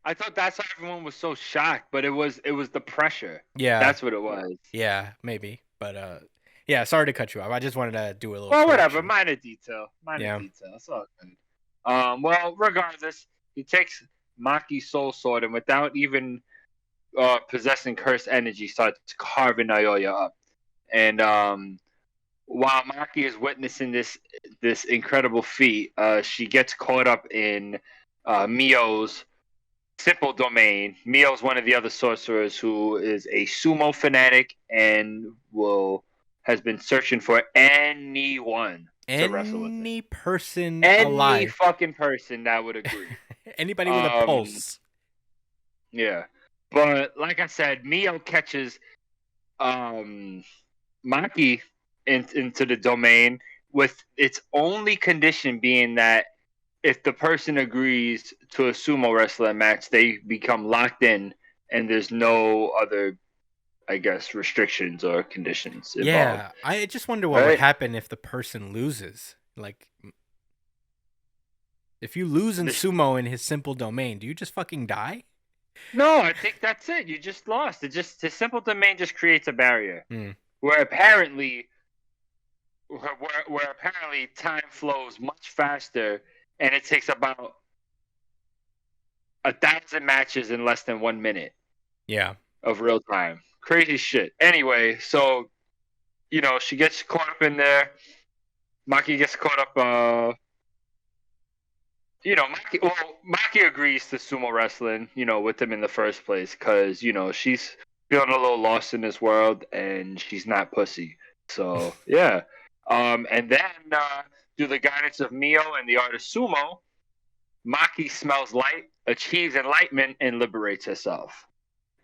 I thought that's why everyone was so shocked, but it was the pressure. yeah, That's what it was. yeah, maybe. But yeah, sorry to cut you off. I just wanted to do a little. Well, whatever. correction. Minor detail. Yeah. Detail. It's all good. Well, regardless, he takes Maki's soul sword and without even possessing cursed energy, starts carving Naoya up. And while Maki is witnessing this incredible feat, she gets caught up in Mio's simple domain. Mio's one of the other sorcerers who is a sumo fanatic and has been searching for anyone to wrestle with. Any person Any alive, fucking person that would agree. anybody with a pulse. Yeah. But like I said, Mio catches Maki into the domain with its only condition being that if the person agrees to a sumo wrestler match, they become locked in and there's no other, I guess, restrictions or conditions involved. Yeah, I just wonder what would Right? happen if the person loses. Like, if you lose in This- sumo in his simple domain, do you just fucking die? No, I think that's it. You just lost. The simple domain just creates a barrier. Hmm. Where apparently time flows much faster and it takes about 1,000 matches in less than 1 minute Yeah. of real time. Crazy shit. Anyway, so she gets caught up in there. Maki gets caught up. Maki agrees to sumo wrestling, with him in the first place because, she's feeling a little lost in this world and she's not pussy. So, yeah. And then, through the guidance of Mio and the art of sumo, Maki smells light, achieves enlightenment, and liberates herself.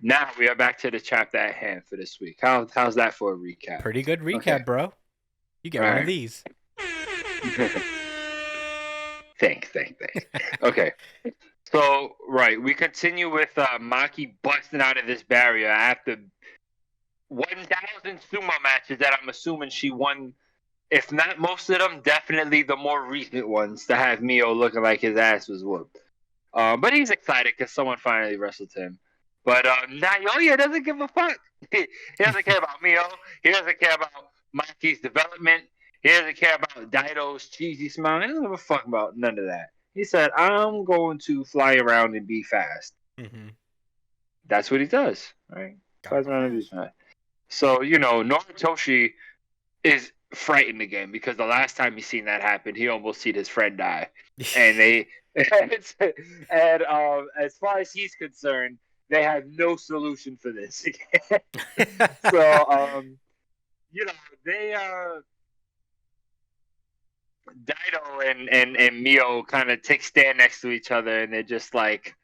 Now we are back to the chapter at hand for this week. How's that for a recap? Pretty good recap, Okay. bro. You get one Alright. of these. Thank. Okay. So, right, we continue with Maki busting out of this barrier after 1,000 sumo matches that I'm assuming she won, if not most of them, definitely the more recent ones to have Mio looking like his ass was whooped. But he's excited because someone finally wrestled him. But Naoya doesn't give a fuck. He doesn't care about Mio. He doesn't care about Maki's development. He doesn't care about Dido's cheesy smile. He doesn't give a fuck about none of that. He said, I'm going to fly around and be fast. Mm-hmm. That's what he does, right? Flies around and be fast. So, Noritoshi is frightened again because the last time he seen that happen, he almost seen his friend die. And as far as he's concerned, they have no solution for this. So, they Dido and Mio kind of stand next to each other, and they're just like,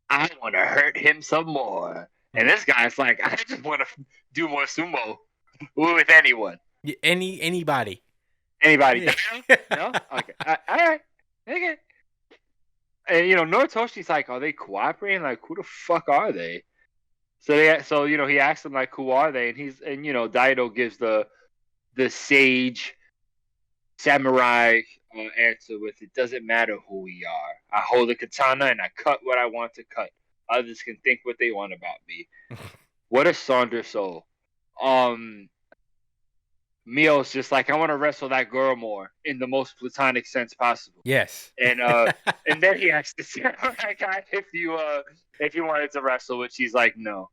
I want to hurt him some more. And this guy's like, I just want to do more sumo with anyone. Anybody. Anybody? No? Okay. All right. Okay. And Noritoshi's like, are they cooperating? Like, who the fuck are they? So he asks them like, who are they? And Dido gives the sage samurai answer with, it doesn't matter who we are. I hold a katana and I cut what I want to cut. Others can think what they want about me. What a sonder soul. Mio's just like, I want to wrestle that girl more in the most platonic sense possible. Yes. And then he asks the samurai guy if you wanted to wrestle, which he's like, no.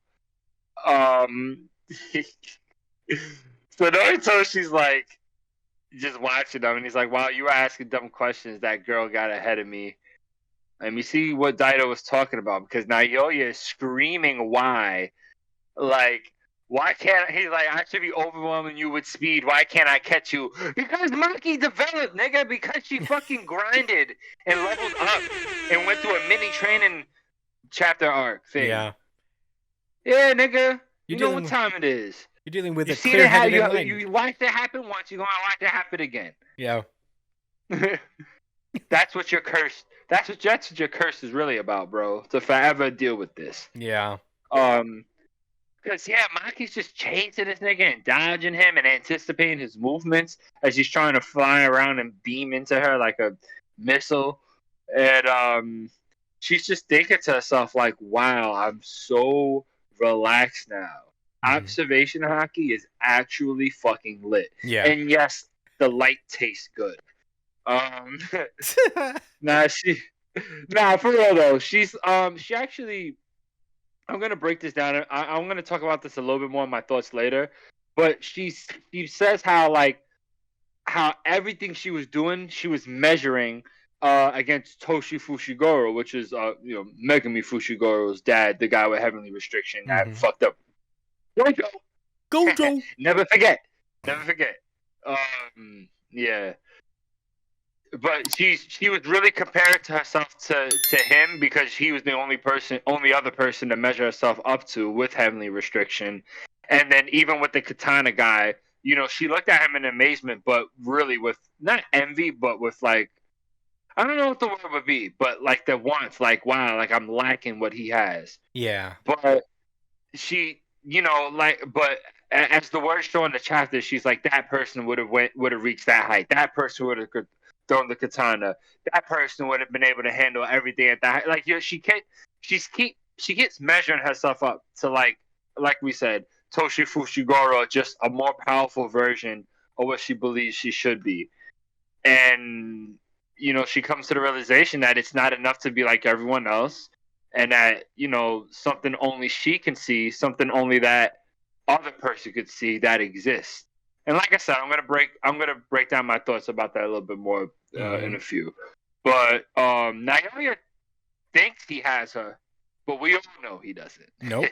So Noritoshi's like just watching them, and he's like, wow, you were asking dumb questions. That girl got ahead of me. And we see what Dido was talking about, because Naoya is screaming why. Like, why can't he's like, I should be overwhelming you with speed. Why can't I catch you? Because Maki developed, nigga, because she fucking grinded and leveled up and went through a mini training chapter arc thing. Yeah. Yeah, nigga. You know what time it is. You're dealing with You a see clear-headed that? mind. You watched it happen once, you're gonna watch it happen again. Yeah. That's what your curse is really about, bro. To forever deal with this. Yeah. Because Maki's just chasing this nigga and dodging him and anticipating his movements as he's trying to fly around and beam into her like a missile. And she's just thinking to herself like, wow, I'm so relaxed now. Observation hockey is actually fucking lit. Yeah. And yes, the light tastes good. For real though, she actually, I'm gonna break this down. I'm gonna talk about this a little bit more in my thoughts later. But she says how everything she was doing, she was measuring against Toshi Fushiguro, which is Megami Fushiguro's dad, the guy with heavenly restriction that fucked up. Gojo. Never forget. Yeah. But she was really comparing to herself to him because he was the only other person to measure herself up to with heavenly restriction. And then even with the katana guy, she looked at him in amazement, but really with not envy, but with like, I don't know what the word would be, but like the warmth, like, wow, like I'm lacking what he has. Yeah. But she, but as the words show in the chapter, she's like, that person would have reached that height. That person would have thrown the katana. That person would have been able to handle everything at that. Like, she keeps measuring herself up to like we said, Toshi Fushiguro, just a more powerful version of what she believes she should be. And she comes to the realization that it's not enough to be like everyone else, and that something only she can see, something only that other person could see that exists. And like I said, I'm gonna break down my thoughts about that a little bit more in a few. But Naoya thinks he has her, but we all know he doesn't. Nope.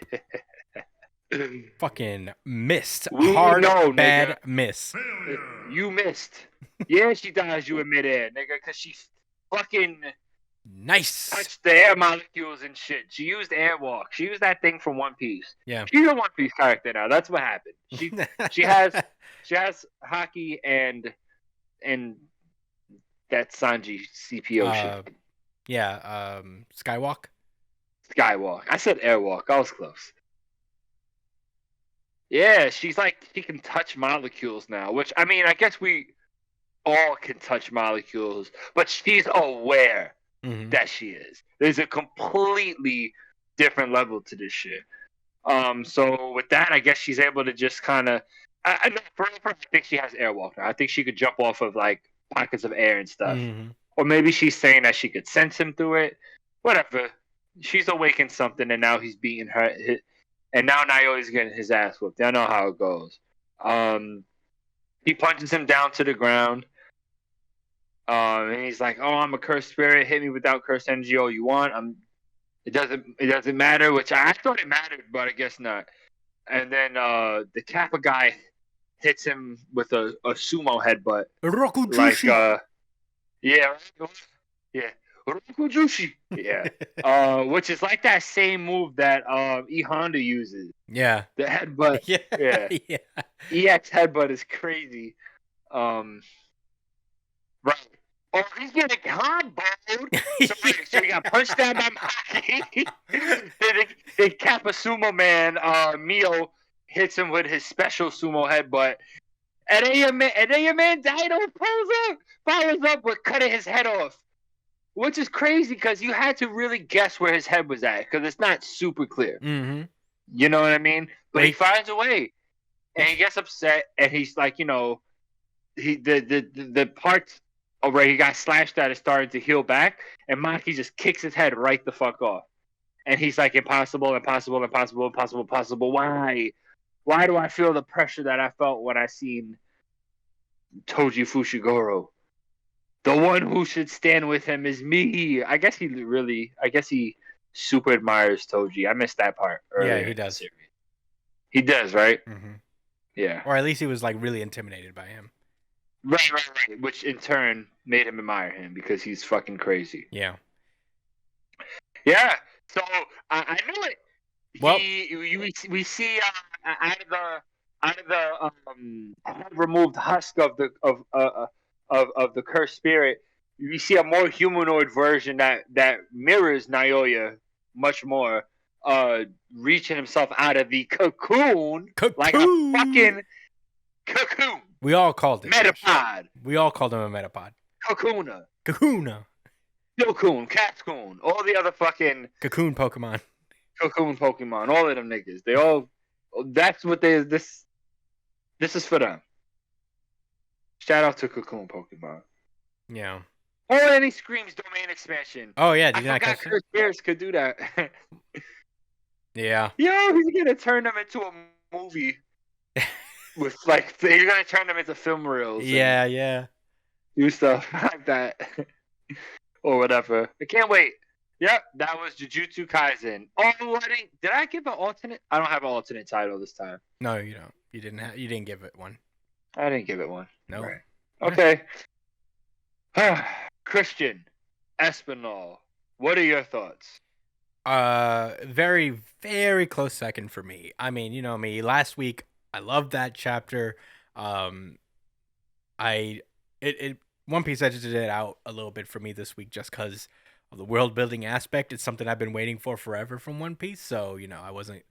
Fucking missed. We Hard, know, bad nigga. miss. You missed. Yeah, she dodged you in midair, nigga, because she fucking Nice. touched the air molecules and shit. She used airwalk. She used that thing from One Piece. Yeah. She's a One Piece character now. That's what happened. She has hockey and that Sanji CPO shit. Yeah. Skywalk. Skywalk. I said airwalk. I was close. Yeah, she's like, she can touch molecules now, which, I mean, I guess we all can touch molecules, but she's aware that she is. There's a completely different level to this shit. So with that, I guess she's able to just kind of No, for real, I think she has airwalk now. I think she could jump off of like pockets of air and stuff. Mhm. Or maybe she's saying that she could sense him through it. Whatever. She's awakened something, and now he's beating her. And now Naoya's getting his ass whooped. I know how it goes. He punches him down to the ground. And he's like, "Oh, I'm a cursed spirit. Hit me without cursed energy all you want. It doesn't matter." Which I thought it mattered, but I guess not. And then the Kappa guy hits him with a sumo headbutt. Like, yeah, Rokujushi. Yeah. Which is like that same move that E Honda uses. Yeah. The headbutt. Yeah. Yeah. EX headbutt is crazy. Right. Oh, he's getting comboed. So he got punched down by Maki. the Kappa Sumo man, Mio, hits him with his special sumo headbutt. And then your man Daido follows up with cutting his head off. Which is crazy because you had to really guess where his head was at because it's not super clear. Mm-hmm. You know what I mean? But he Wait. finds a way. And he gets upset and he's like, the parts where he got slashed at is starting to heal back, and Maki just kicks his head right the fuck off. And he's like, impossible. Why? Why do I feel the pressure that I felt when I seen Toji Fushiguro? The one who should stand with him is me. I guess he super admires Toji. I missed that part. Yeah, he does. He does, right? Mm-hmm. Yeah. Or at least he was like really intimidated by him. Right. Which in turn made him admire him because he's fucking crazy. Yeah. Yeah. So I knew it. Well, we see out of the removed husk of the cursed spirit, we see a more humanoid version that mirrors Naoya much more, reaching himself out of the cocoon. Like a fucking cocoon. We all called it. Metapod. We all called him a metapod. Cocoona. Cocoon, Cascoon, all the other fucking Cocoon Pokemon. Cocoon Pokemon, all of them niggas. They all. That's what this is for them. Shout out to Cocoon Pokemon. Yeah. Oh, and he screams domain expansion. Oh yeah, I forgot Cursed Bears could do that. Yeah. Yo, he's gonna turn them into a movie. With like, you're gonna turn them into film reels. Yeah. Do stuff like that, or whatever. I can't wait. Yep, that was Jujutsu Kaisen. Oh, did I give an alternate? I don't have an alternate title this time. No, you don't. You didn't give it one. I didn't give it one. No. Right. Okay. Christian Espinal, what are your thoughts? Very, very close second for me. I mean, you know me. Last week, I loved that chapter. One Piece edited it out a little bit for me this week just because of the world building aspect. It's something I've been waiting for forever from One Piece. So, you know, I wasn't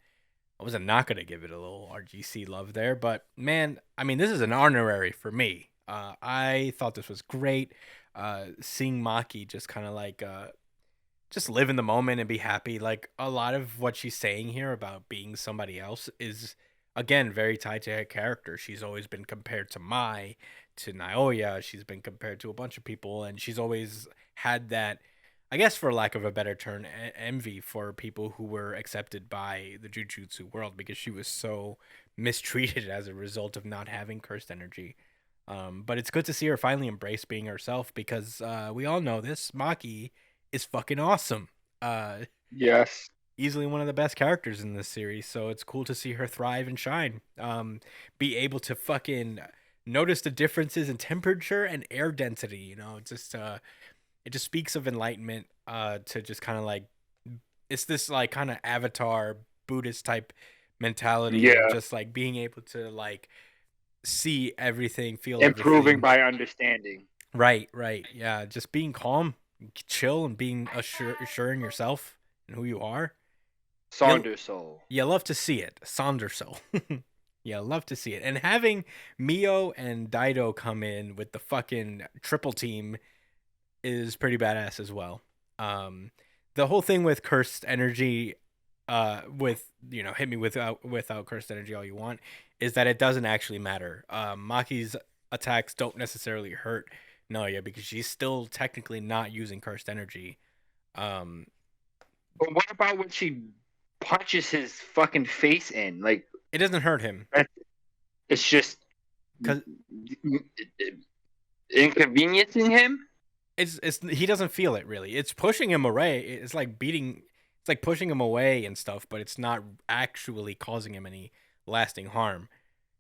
not gonna give it a little RGC love there. But man, I mean, this is an honorary for me. I thought this was great. Seeing Maki just kind of like just live in the moment and be happy. Like a lot of what she's saying here about being somebody else is, again, very tied to her character. She's always been compared to Mai, to Naoya. She's been compared to a bunch of people, and she's always had that, I guess, for lack of a better term, envy for people who were accepted by the Jujutsu world because she was so mistreated as a result of not having cursed energy. But it's good to see her finally embrace being herself because we all know this. Maki is fucking awesome. Yes. Easily one of the best characters in this series, so it's cool to see her thrive and shine. Be able to fucking notice the differences in temperature and air density, you know, it just speaks of enlightenment, to just kind of like, it's this like kind of Avatar Buddhist type mentality of just like being able to like see everything, feel improving everything. by understanding. Right. Yeah, just being calm, chill, and being assuring yourself and who you are. Saundersoul. You love to see it. Saundersoul. Yeah, love to see it. And having Mio and Daido come in with the fucking triple team is pretty badass as well. The whole thing with cursed energy, with, you know, hit me without cursed energy all you want. is that it doesn't actually matter. Maki's attacks don't necessarily hurt Naoya because she's still technically not using cursed energy. Um, But what about when she punches his fucking face in? Like, it doesn't hurt him it's just 'cause inconveniencing him. it's he doesn't feel it really. It's pushing him away. It's like beating. It's like pushing him away and stuff, but it's not actually causing him any lasting harm.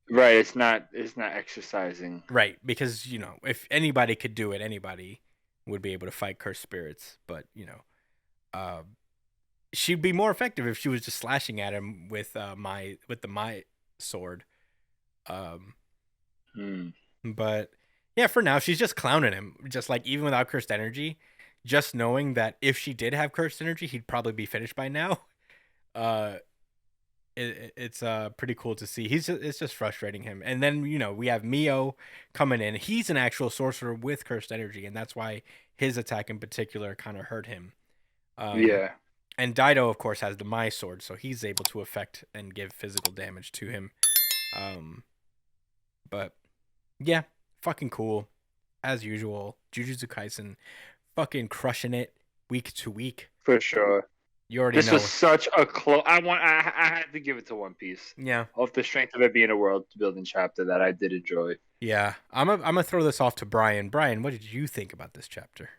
Right. It's not exercising. Right, because if anybody could do it, anybody would be able to fight cursed spirits. But uh, she'd be more effective if she was just slashing at him with the my sword. Um, Hmm. but yeah, for now she's just clowning him, just like even without cursed energy, just knowing that if she did have cursed energy, he'd probably be finished by now. Uh, it's pretty cool to see. It's just frustrating him. And then we have Mio coming in. He's an actual sorcerer with cursed energy, and that's why his attack in particular kind of hurt him. Yeah. And Dido, of course, has the Mai sword, so he's able to affect and give physical damage to him. But yeah, fucking cool as usual. Jujutsu Kaisen, fucking crushing it week to week. For sure. You already This know. was such a close. I had to give it to One Piece. Yeah. Off the strength of it being a world building chapter that I did enjoy. Yeah, I'm gonna throw this off to Brian. Brian, what did you think about this chapter?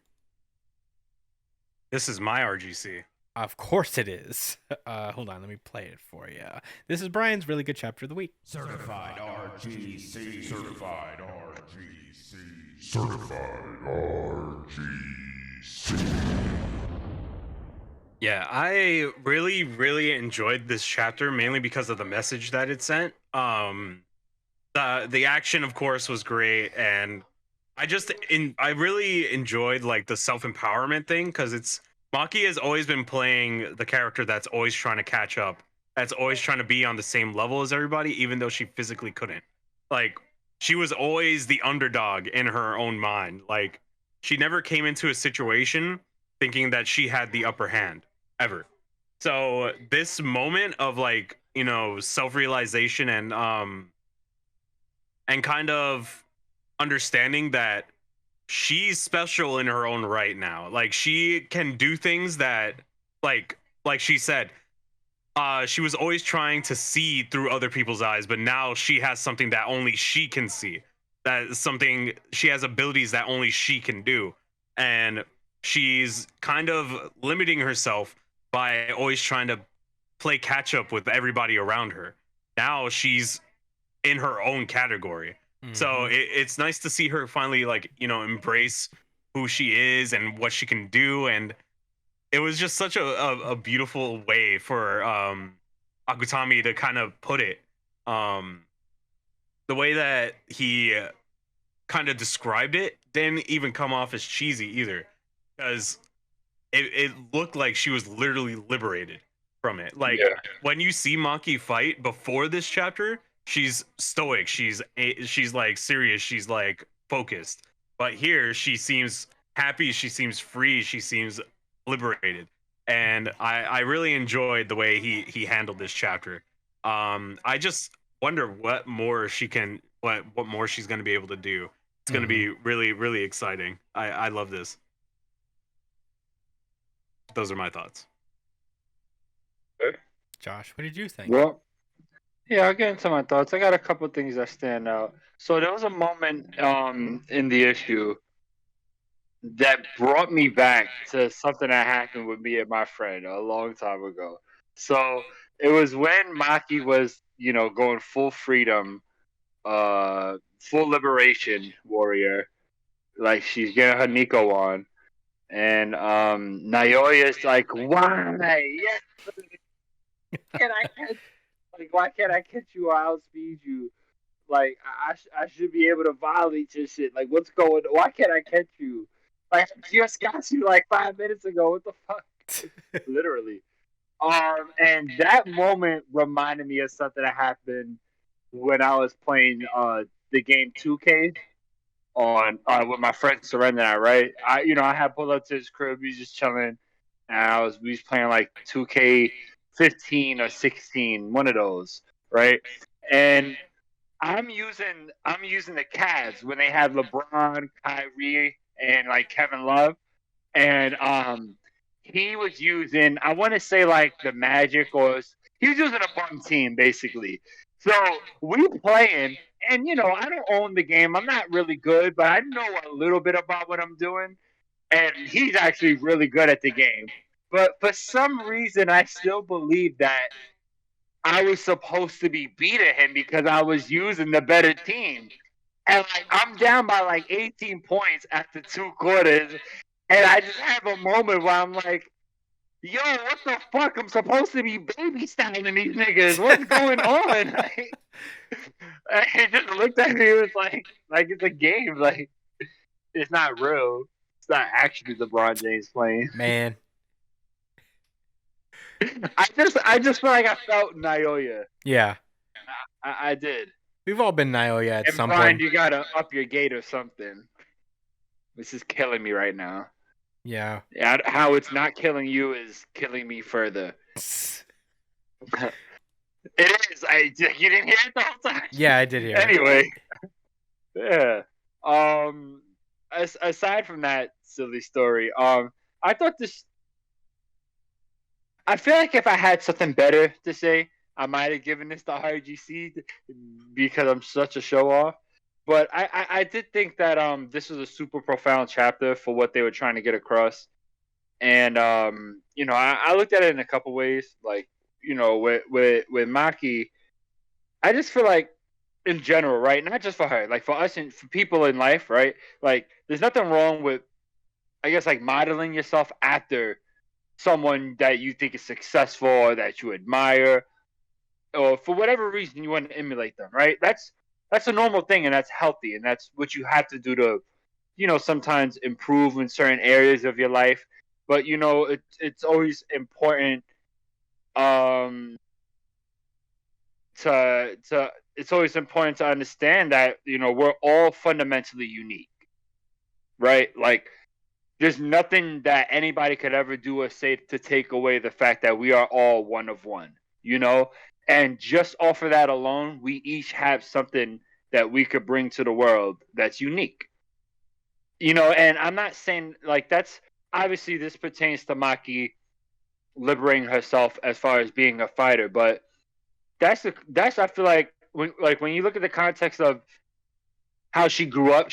This is my RGC. Of course it is. Hold on, let me play it for you. This is Brian's really good chapter of the week. Certified RGC. Certified RGC. Certified RGC. Yeah, I really, really enjoyed this chapter mainly because of the message that it sent. The action, of course, was great, and I really enjoyed like the self-empowerment thing because Maki has always been playing the character that's always trying to catch up, that's always trying to be on the same level as everybody, even though she physically couldn't. Like, she was always the underdog in her own mind. Like, she never came into a situation thinking that she had the upper hand ever. So this moment of like, self-realization and kind of understanding that she's special in her own right now. Like, she can do things that like she said, she was always trying to see through other people's eyes, but now she has something that only she can see. She has abilities that only she can do. And she's kind of limiting herself by always trying to play catch up with everybody around her. Now she's in her own category. So it's nice to see her finally embrace who she is and what she can do. And it was just such a beautiful way for Akutami to kind of put it. The way that he kind of described it didn't even come off as cheesy either, because it looked like she was literally liberated from it. Like, when you see Maki fight before this chapter, she's stoic, she's like serious, she's like focused. But here she seems happy, she seems free, she seems liberated. And I really enjoyed the way he handled this chapter. I just wonder what more she's going to be able to do. It's going to be really, really exciting. I love this. Those are my thoughts. Josh, what did you think? Well, yeah, I'll get into my thoughts. I got a couple things that stand out. So there was a moment in the issue that brought me back to something that happened with me and my friend a long time ago. So it was when Maki was, going full freedom, full liberation warrior. Like, she's getting her Nico on. And Naoya's like, why? Yes. Can I catch? Like, why can't I catch you or outspeed you? Like, I should be able to violate your shit. Like, what's going on? Why can't I catch you? Like, I just got you like 5 minutes ago. What the fuck? Literally. And that moment reminded me of something that happened when I was playing the game 2K on with my friend Surrender. Right? I had pulled up to his crib. We was just chilling, and we was playing like 2K 15 or 16, one of those, right? And I'm using the Cavs when they had LeBron, Kyrie, and like Kevin Love, and he was using, I want to say like the Magic, or he was using a bum team basically. So we playing, and I don't own the game. I'm not really good, but I know a little bit about what I'm doing, and he's actually really good at the game. But for some reason, I still believe that I was supposed to be beating him because I was using the better team. And like I'm down by like 18 points after 2 quarters, and I just have a moment where I'm like, "Yo, what the fuck? I'm supposed to be baby styling these niggas. What's going on?" Like, he just looked at me. It was like it's a game. Like it's not real. It's not actually LeBron James playing. Man. I just feel like I felt Naoya. Yeah. I did. We've all been Naoya at And some Brian, point. you gotta up your gate or something. This is killing me right now. Yeah. How it's not killing you is killing me further. It is. You didn't hear it the whole time. Yeah, I did hear it. Anyway, yeah. Aside from that silly story, I thought this. I feel like if I had something better to say, I might have given this to RGC because I'm such a show off. But I did think that this was a super profound chapter for what they were trying to get across. And I looked at it in a couple ways. Like, with Maki, I just feel like in general, right? Not just for her, like for us and for people in life, right? Like there's nothing wrong with, I guess, like modeling yourself after someone that you think is successful or that you admire, or for whatever reason you want to emulate them, right? That's a normal thing, and that's healthy, and that's what you have to do to, sometimes improve in certain areas of your life. But it's always important to it's always important to understand that we're all fundamentally unique, right? Like there's nothing that anybody could ever do or say to take away the fact that we are all one of one, and just off of that alone, we each have something that we could bring to the world that's unique, and I'm not saying like that's obviously this pertains to Maki liberating herself as far as being a fighter, but that's I feel like when you look at the context of how she grew up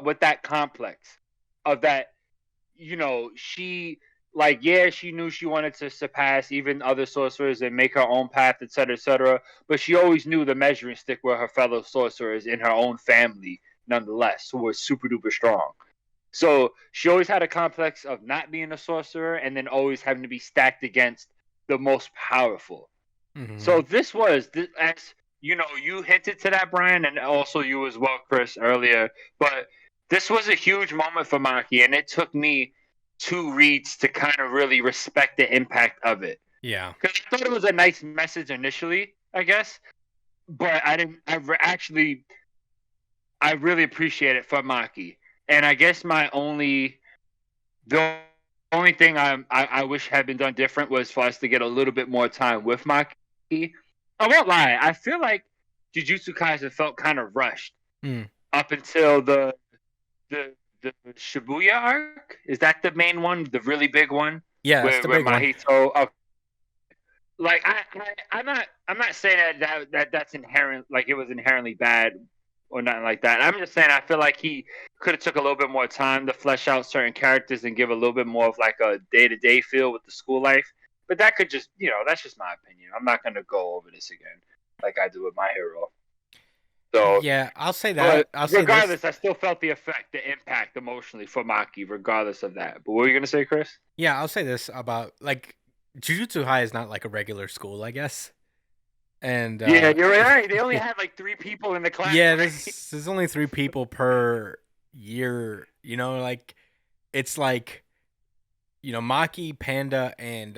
with that complex of that, she she knew she wanted to surpass even other sorcerers and make her own path, etc., but she always knew the measuring stick were her fellow sorcerers in her own family, nonetheless, who were super duper strong. So she always had a complex of not being a sorcerer and then always having to be stacked against the most powerful. Mm-hmm. So as you hinted to that, Brian, and also you as well, Chris, earlier. But this was a huge moment for Maki, and it took me 2 reads to kind of really respect the impact of it. Yeah, because I thought it was a nice message initially, I guess, but I didn't. I really appreciate it for Maki, and I guess the only thing I wish had been done different was for us to get a little bit more time with Maki. I won't lie. I feel like Jujutsu Kaisen felt kind of rushed up until the Shibuya arc. Is that the main one, the really big one? Yeah, that's the big one. Mahito. Like I'm not saying that's inherent, like it was inherently bad or nothing like that. I'm just saying I feel like he could have took a little bit more time to flesh out certain characters and give a little bit more of like a day-to-day feel with the school life. But that could just, that's just my opinion. I'm not going to go over this again like I do with My Hero. So yeah, I'll say that. Regardless, I still felt the effect, the impact emotionally for Maki, regardless of that. But what were you going to say, Chris? Yeah, I'll say this about like Jujutsu High is not like a regular school, I guess. And yeah, you're right. They only had like 3 people in the class. Yeah, right? there's only 3 people per year. Like it's like Maki, Panda, and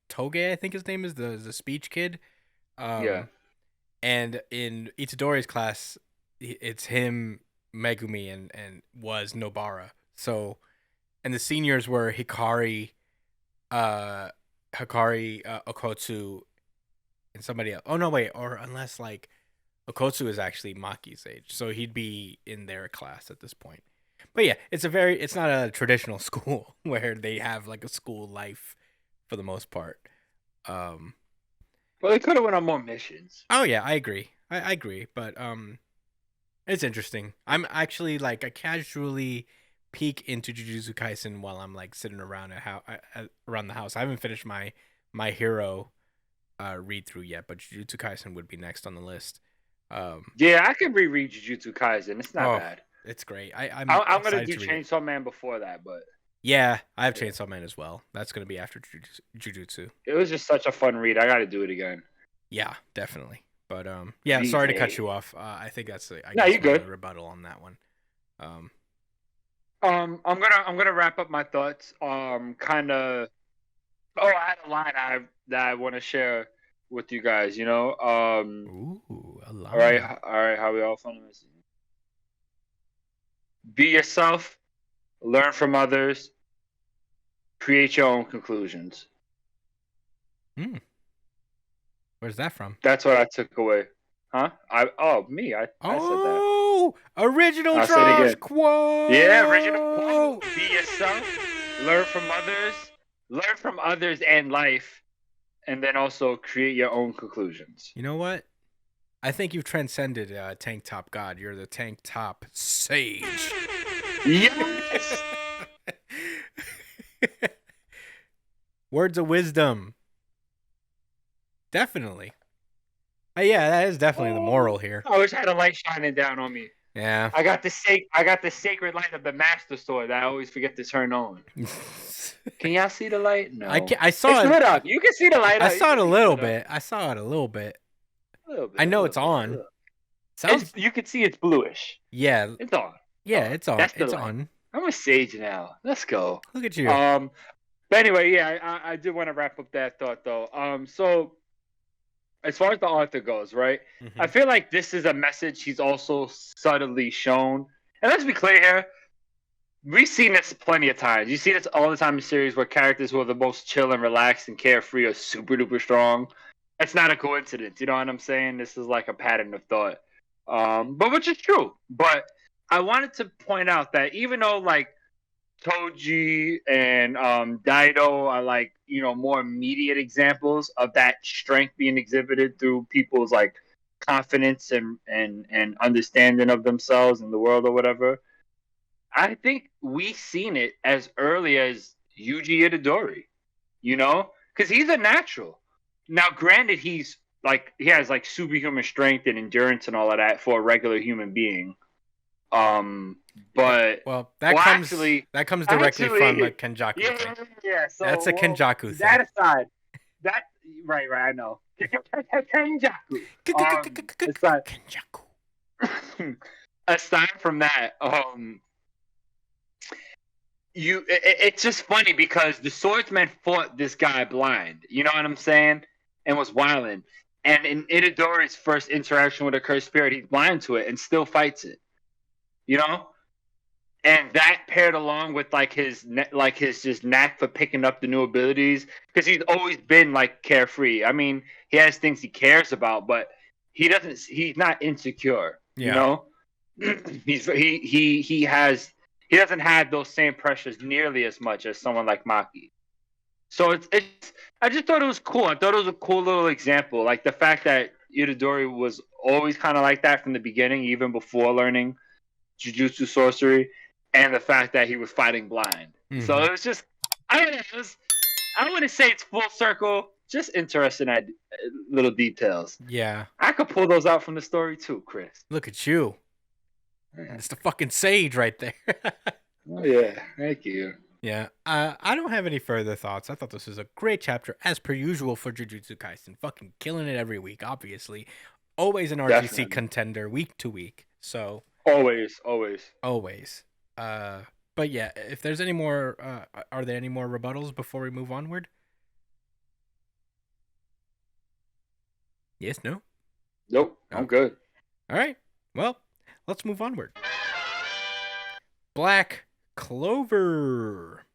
Toge, I think his name is the speech kid. Yeah. And in Itadori's class, it's him, Megumi, and was Nobara. So, and the seniors were Hikari, Okotsu, and somebody else. Oh no, wait, or unless like Okotsu is actually Maki's age, so he'd be in their class at this point. But yeah, it's not a traditional school where they have like a school life for the most part. Um, Well, they could have went on more missions. oh yeah, I agree. I agree, but it's interesting. I'm actually like I casually peek into Jujutsu Kaisen while I'm like sitting around around the house. I haven't finished my hero read through yet, but Jujutsu Kaisen would be next on the list. Yeah, I could reread Jujutsu Kaisen. It's not bad. It's great. I'm gonna excited do to read it. Chainsaw Man before that, but Yeah, I have Chainsaw Man as well. That's gonna be after Jujutsu. it was just such a fun read. I got to do it again. Yeah, definitely. But yeah, sorry to cut you off. I think that's I No, guess you're good. my rebuttal on that one. I'm gonna wrap up my thoughts. Kind of. Oh, I had a line that I want to share with you guys. You know. Ooh, a lot. All right. How we all fun this? Be yourself. Learn from others. Create your own conclusions. Where's that from? That's what I took away. Huh? I said that. Oh, original I'll say it Josh again. quote. Yeah, original quote. Be yourself. Learn from others. Learn from others and life, and then also create your own conclusions. You know what? I think you've transcended Tank Top God. You're the Tank Top Sage. Yes. Words of wisdom. Definitely. Yeah, that is definitely the moral here. I wish I had a light shining down on me. Yeah. I got the sacred light of the Master Sword that I always forget to turn on. Can y'all see the light? No. I saw It's it. lit up. You can see the light. I saw it a little bit. I saw it a little bit. I know it's on. Sounds. You can see it's bluish. Yeah. It's on. Yeah, it's on. That's the It's light. on. I'm a sage now. Let's go. Look at you. But anyway, yeah, I did want to wrap up that thought though. So as far as the author goes, right? Mhm. I feel like this is a message he's also subtly shown. And let's be clear here. We've seen this plenty of times. You see this all the time in series where characters who are the most chill and relaxed and carefree are super duper strong. It's not a coincidence. You know what I'm saying? This is like a pattern of thought. But which is true. But I wanted to point out that even though like Toji and Daido are like, you know, more immediate examples of that strength being exhibited through people's like confidence and understanding of themselves and the world or whatever. I think we've seen it as early as Yuji Itadori, you know, because he's a natural. Now, granted, he has like superhuman strength and endurance and all of that for a regular human being. But well, that comes directly from the Kenjaku thing. yeah. So That's a Kenjaku thing. That aside, right, I know. Kenjaku. Kenjaku. Aside from that, it's just funny because the swordsman fought this guy blind. You know what I'm saying? And was wilding. And in Itadori's first interaction with a cursed spirit, he's blind to it and still fights it. You know? And that paired along with his just knack for picking up the new abilities, because he's always been like carefree. I mean, he has things he cares about, but he's not insecure. Yeah. You know? he doesn't have those same pressures nearly as much as someone like Maki. So I just thought it was cool. I thought it was a cool little example. Like the fact that Itadori was always kind of like that from the beginning, even before learning Jujutsu sorcery, and the fact that he was fighting blind. Mhm. So it was just, I don't know, I don't want to say it's full circle, just interesting little details. Yeah. I could pull those out from the story too, Chris. Look at you. Yeah. It's the fucking sage right there. Oh yeah, thank you. Yeah. I don't have any further thoughts. I thought this was a great chapter, as per usual for Jujutsu Kaisen. Fucking killing it every week, obviously. Always an RGC Definitely. contender week to week. So Always. But yeah, if there's any more, are there any more rebuttals before we move onward? Yes, no? Nope, I'm good. All right. Well, let's move onward. Black Clover.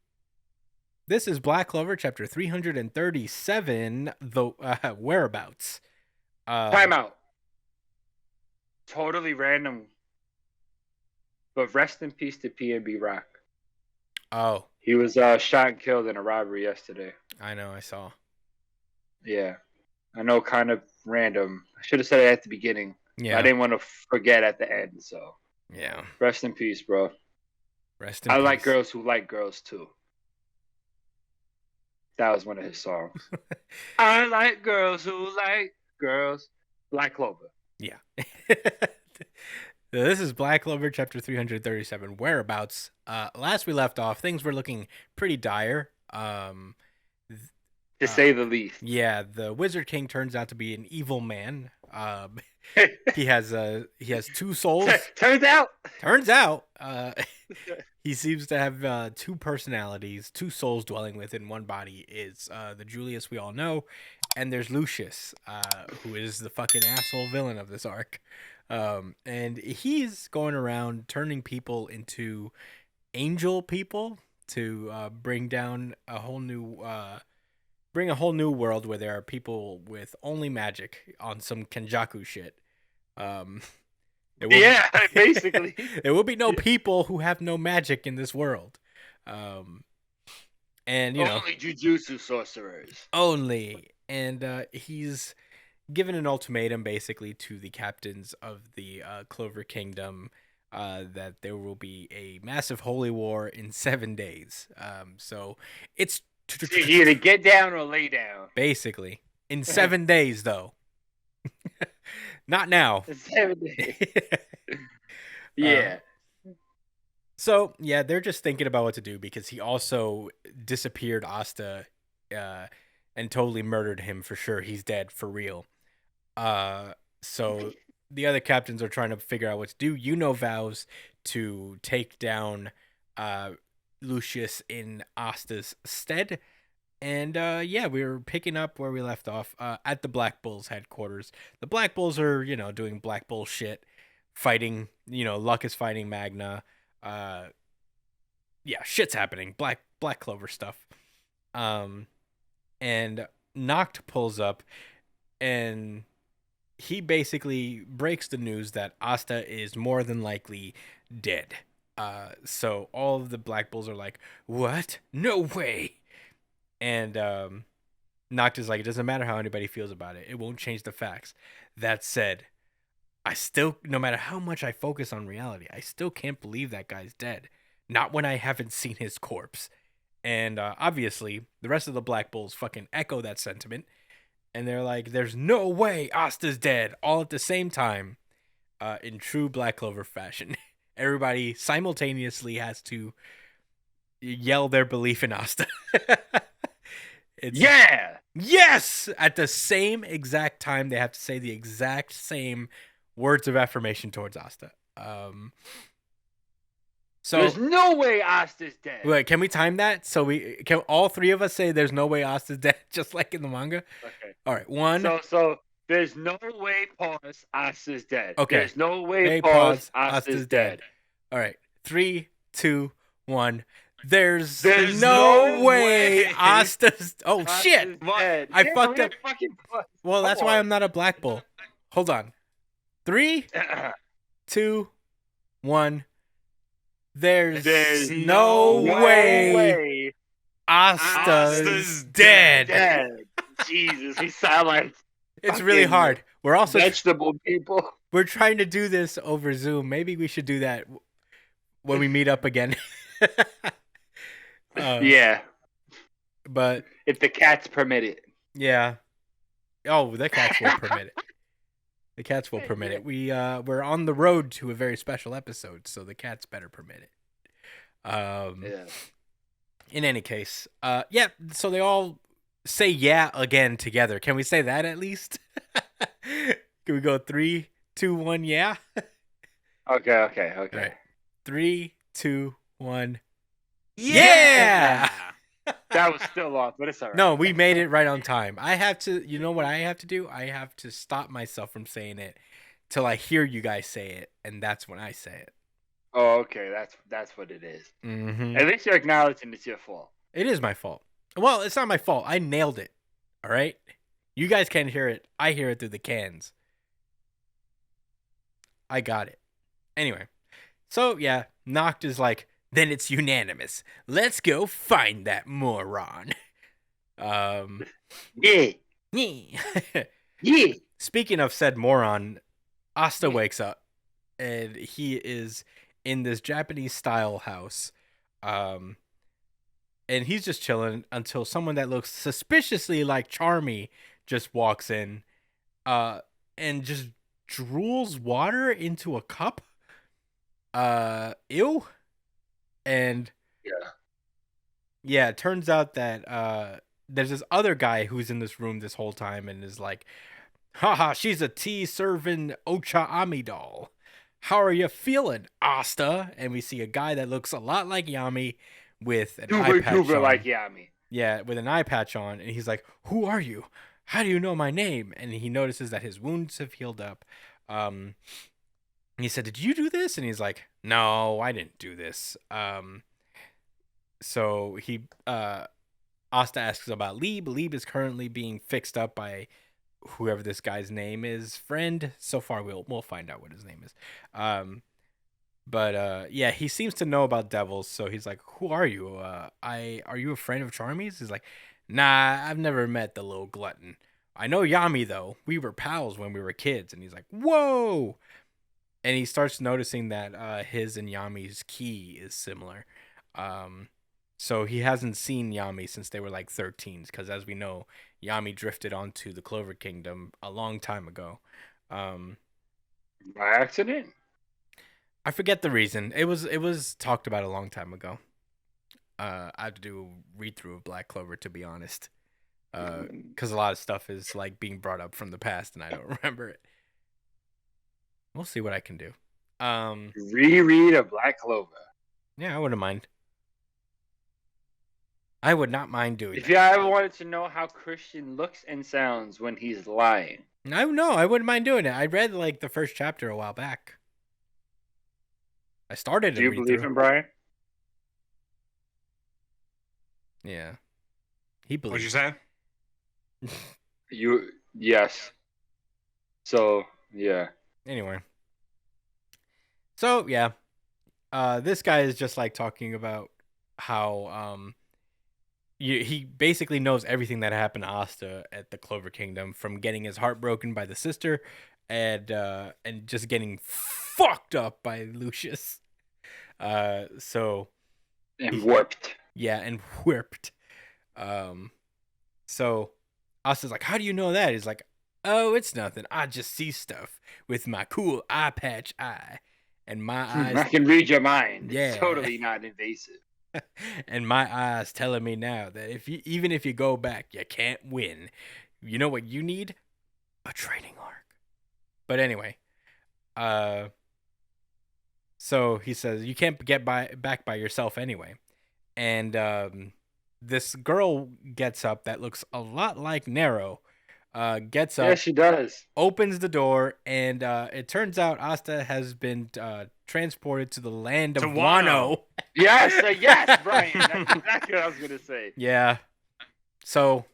This is Black Clover, chapter 337, the whereabouts. Time out. Totally random. But rest in peace to PNB Rock. Oh, He was shot and killed in a robbery yesterday. I know, I saw. Yeah. I know, kind of random. I should have said it at the beginning. Yeah, I didn't want to forget at the end, so yeah. rest in peace, bro. Rest in I peace. like girls who like girls too. That was one of his songs. I like girls who like girls. Black Clover. Yeah. This is Black Clover, chapter 337, whereabouts. Last we left off, things were looking pretty dire. To say the least. Yeah, the Wizard King turns out to be an evil man. He has two souls. Turns out. Turns out, he seems to have two personalities, two souls dwelling within one body. Is the Julius we all know, and there's Lucius, who is the fucking asshole villain of this arc. And he's going around turning people into angel people to bring down a whole new bring a whole new world where there are people with only magic on some Kenjaku shit. Yeah, basically. There will be no people who have no magic in this world. And you know, only jujutsu sorcerers. only. And he's given an ultimatum basically to the captains of the Clover Kingdom that there will be a massive holy war in 7 days. So it's You either get down or lay down. basically in 7 days, though. Not now. 7 days. Yeah. So yeah, they're just thinking about what to do because he also disappeared Asta and totally murdered him for sure. He's dead for real. So the other captains are trying to figure out what to do. Yuno vows to take down Lucius in Asta's stead. And yeah, we were picking up where we left off at the Black Bulls headquarters. The Black Bulls are, you know, doing Black Bull shit, fighting, you know, Luck is fighting Magna. Yeah, shit's happening. Black Clover stuff. And Noct pulls up and he basically breaks the news that Asta is more than likely dead. So all of the Black Bulls are like, what? No way. And Noct is like, it doesn't matter how anybody feels about it. It won't change the facts. That said, I still, no matter how much I focus on reality, I still can't believe that guy's dead. Not when I haven't seen his corpse. And obviously, the rest of the Black Bulls fucking echo that sentiment. And they're like, there's no way Asta's dead. All at the same time, in true Black Clover fashion. Everybody simultaneously has to yell their belief in Asta. Yeah. Yes! At the same exact time, they have to say the exact same words of affirmation towards Asta. So There's no way Asta's dead. wait, can we time that? So we can all three of us say there's no way Asta's dead, just like in the manga. Okay. All right, one. So there's no way pause Asta's dead. Okay. There's no way Hey, pause Asta's Asta's dead. All right, 3, 2, 1. There's There's no no way way. Asta's. Oh Asta's shit! dead. I Yeah, fucked we up. had fucking pause. Well, that's Come why on. I'm not a Black Bull. Hold on. 3, 2, 1. There's no way Asta's Asta's dead. Dead. Jesus, we sound like It's really fucking hard. We're also vegetable people. we're trying to do this over Zoom. Maybe we should do that when we meet up again. Yeah, But if the cats permit it. yeah. Oh, the cats will permit it. The cats will permit it. We're on the road to a very special episode, so the cats better permit it. Yeah. In any case, yeah, so they all say yeah again together. Can we say that at least? Can we go 3, 2, 1, yeah? Okay. Right. 3, 2, 1. Yeah! That was still off, but it's alright. No, we made it right on time. I have to, you know what I have to do? I have to stop myself from saying it till I hear you guys say it, and that's when I say it. Oh, okay. That's what it is. Mm-hmm. At least you're acknowledging it's your fault. It is my fault. Well, it's not my fault. I nailed it. All right? You guys can't hear it. I hear it through the cans. I got it. Anyway. So, yeah, Noct is like, then it's unanimous. Let's go find that moron. Yeah. Yeah. Speaking of said moron, Asta wakes up and he is in this Japanese style house. And he's just chilling until someone that looks suspiciously like Charmy just walks in and just drools water into a cup. Ew. And yeah, it turns out that there's this other guy who's in this room this whole time and is like, haha, she's a tea-serving Ocha Amidal. How are you feeling, Asta? And we see a guy that looks a lot like Yami with an eye patch on. Like Yami. Yeah, with an eye patch on. And he's like, who are you? How do you know my name? And he notices that his wounds have healed up. He said, did you do this? And he's like, no, I didn't do this. So he, Asta asks about Lieb. Lieb is currently being fixed up by whoever this guy's name is. Friend. So far, we'll find out what his name is. But yeah, he seems to know about devils. So he's like, who are you? Are you a friend of Charmy's? He's like, nah, I've never met the little glutton. I know Yami, though. We were pals when we were kids. And he's like, whoa. And he starts noticing that his and Yami's ki is similar. So he hasn't seen Yami since they were like 13s. Because as we know, Yami drifted onto the Clover Kingdom a long time ago. By accident? I forget the reason. It was talked about a long time ago. I have to do a read-through of Black Clover, to be honest. Because a lot of stuff is like being brought up from the past and I don't remember it. We'll see what I can do. Reread of Black Clover. Yeah, I wouldn't mind. I would not mind doing If you ever wanted to know how Christian looks and sounds when he's lying. No, I wouldn't mind doing it. I read like the first chapter a while back. I started Do you believe him, Brian? Yeah. He believes. What'd you say? Yes. So, yeah. Anyway. So, yeah. This guy is just like talking about how he basically knows everything that happened to Asta at the Clover Kingdom, from getting his heart broken by the sister and just getting fucked up by Lucius. So And warped. yeah, and whipped. So Asta's like, how do you know that? He's like, oh, it's nothing. I just see stuff with my cool eye patch eye. And my eyes I can read your mind. Yeah. It's totally not invasive. and my eyes telling me now that even if you go back, you can't win. You know what you need? A trading arc. But anyway, so he says you can't get back by yourself anyway. And this girl gets up that looks a lot like Nero. Gets up. Yeah, she does. Opens the door, and it turns out Asta has been transported to the land of To Wano. Yes, yes, Brian. That's exactly what I was gonna say. Yeah. So,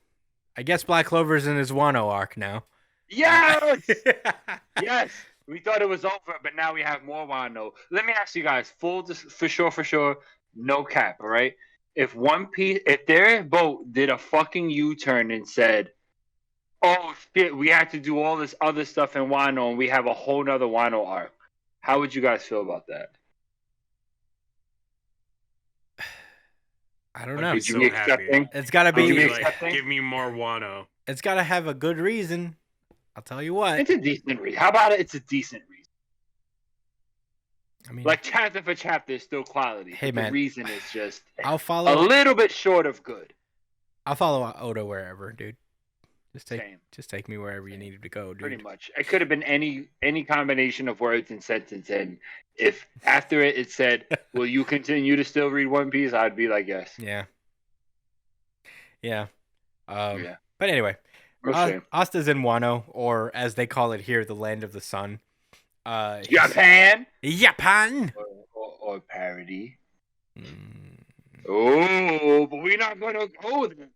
I guess Black Clover's in his Wano arc now. Yes, yes. We thought it was over, but now we have more Wano. Let me ask you guys, for sure, no cap. All right. If their boat did a fucking U-turn and said, oh shit, we had to do all this other stuff in Wano and we have a whole nother Wano arc, how would you guys feel about that? I don't know. Would you be accepting? It's gotta Would you be. be accepting? Give me more Wano. It's gotta have a good reason. I'll tell you what. It's a decent reason. How about it? It's a decent reason. I mean, Like chapter for chapter is still quality. Hey, but man. the reason is just I'll a follow. little bit short of good. I'll follow Oda wherever, dude. Same. Just take me wherever you needed to go, dude. Pretty much. It could have been any combination of words and sentence, and if after it said, "Will you continue to still read One Piece?" I'd be like, "Yes." Yeah. Yeah. Yeah. But anyway, Real shame. Asta's in Wano, or as they call it here, the land of the sun. Japan Japan. or parody. Oh, but we're not going to go there.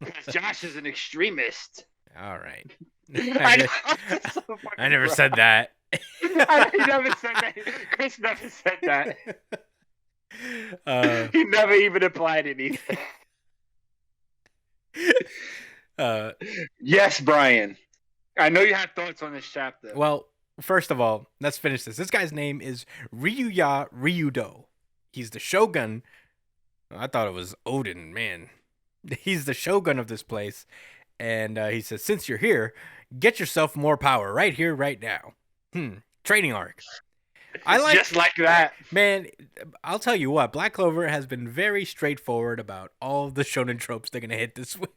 Because Josh is an extremist. All right. I know, so I never said that. He never said that. Chris never said that. Uh, He never even applied anything. Yes, Brian. I know you have thoughts on this chapter. well, first of all, let's finish this. This guy's name is Ryuya Ryudo. He's the shogun. I thought it was Odin, man. He's the shogun of this place. And he says, since you're here, get yourself more power right here, right now. Training arc. I like, just like that. man, I'll tell you what, Black Clover has been very straightforward about all of the shonen tropes they're going to hit this with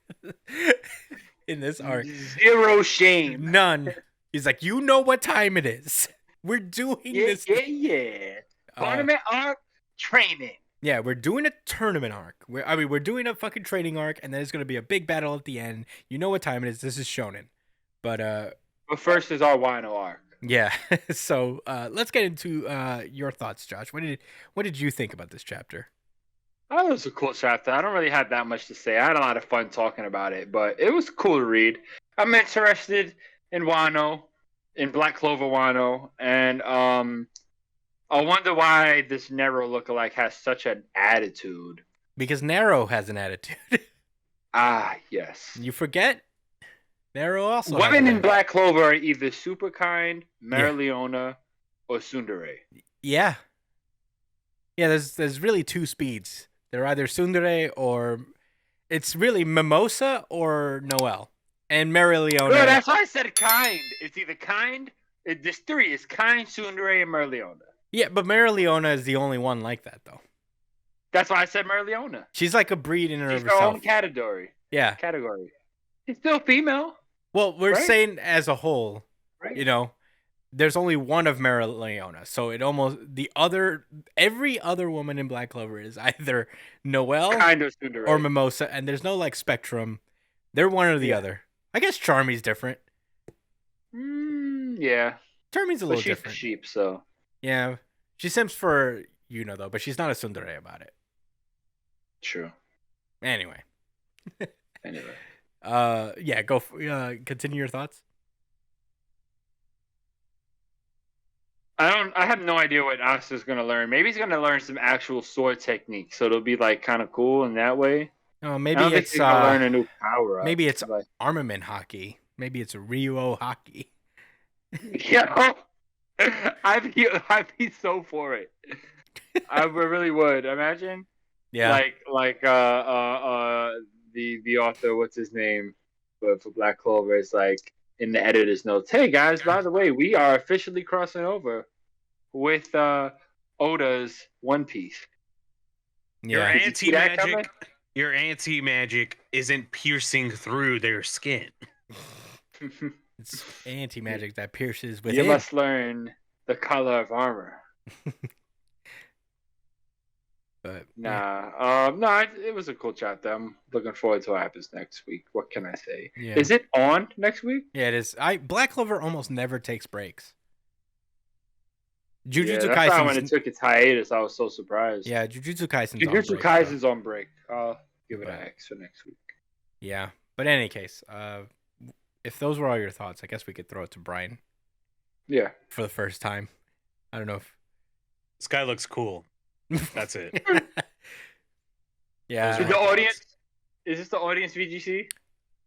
in this arc. Zero shame. None. He's like, you know what time it is. We're doing Yeah, this. yeah. Tournament arc training. Yeah, we're doing a tournament arc. We're doing a fucking training arc, and then there's gonna be a big battle at the end. You know what time it is. This is shonen. But But first is our Wino arc. yeah. So let's get into your thoughts, Josh. What did you think about this chapter? Oh, it was a cool chapter. I don't really have that much to say. I had a lot of fun talking about it, but it was cool to read. I'm interested in Wano, in Black Clover Wano, and I wonder why this Nero lookalike has such an attitude. Because Nero has an attitude. Ah, yes. You forget? Nero also has Women an in attitude. Black Clover are either super kind, Marileona, or Tsundere. Yeah. Yeah, there's really two speeds. They're either Tsundere or it's really Mimosa or Noelle. And Marileona. No, that's why I said kind. It's either kind. There's three. It's kind, Tsundere, and Marileona. Yeah, but Marileona is the only one like that though. That's why I said Marileona. She's like a breed in and She's of her own herself. category. Yeah. She's still female, Well, we're Right? saying as a whole, right? you know, there's only one of Marileona. So every other woman in Black Clover is either Noelle Kind of Tsundere. or Mimosa, and there's no like spectrum. They're one or the Yeah. other. I guess Charmy's different. Yeah, Charmy's a but little she's different. sheep, so Yeah. She simps for though, but she's not a tsundere about it. true. Anyway. Anyway, Yeah, continue your thoughts. I have no idea what Asta's gonna learn. Maybe he's gonna learn some actual sword techniques, so it'll be like kind of cool in that way. Oh, I maybe don't think it's he's gonna learn a new power. maybe it's like, armament hockey. Maybe it's Ryo hockey. yeah. I'd be so for it. I really would. Imagine. Yeah. Like the author, what's his name, for Black Clover, is like in the editor's notes. Hey guys, by the way, we are officially crossing over with Oda's One Piece. Your Yeah. Did you see that coming? your anti-magic isn't piercing through their skin. It's anti-magic that pierces You within. must learn the color of armor. But yeah. It was a cool chapter. I'm looking forward to what happens next week. What can I say? Yeah. Is it on next week? Yeah, it is. Black Clover almost never takes breaks. Yeah, Jujutsu that's why when it Kaisen. took its hiatus, I was so surprised. Yeah, Jujutsu Kaisen's on Jujutsu break, Kaisen's on break. I'll give it an But- X for next week. Yeah, but in any case, if those were all your thoughts, I guess we could throw it to Brian Yeah. for the first time. I don't know if This guy looks cool. That's it. yeah. Those are Is my the thoughts. audience? Is this the audience VGC?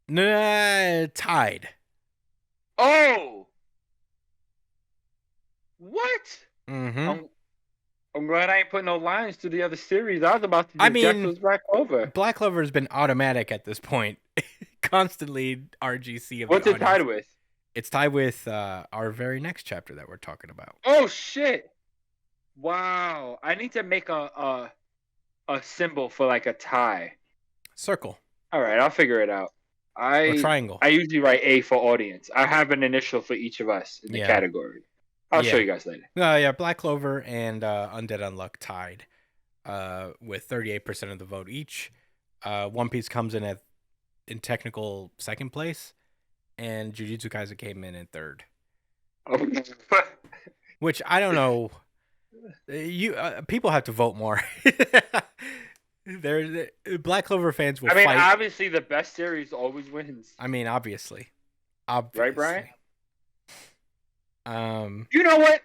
Nah, tied. Oh. What? Mm-hmm. I'm glad I ain't put no lines to the other series. I was about to. I Just guess mean- it was Black Clover. Black Clover has been automatic at this point. Constantly RGC of What's the it tied audience. with? It's tied with our very next chapter that we're talking about. Oh shit! Wow, I need to make a symbol for like a tie. Circle All right, I'll figure it out. or triangle. I usually write A for audience. I have an initial for each of us in the Yeah. category. I'll show Yeah. you guys later. Yeah, Black Clover and Undead Unluck tied with 38% of the vote each. One Piece comes in technical second place, and Jujutsu Kaisen came in third. Which I don't know. You people have to vote more. There's Black Clover fans will I mean, fight. obviously, the best series always wins. I mean, obviously. Right, Brian? You know what?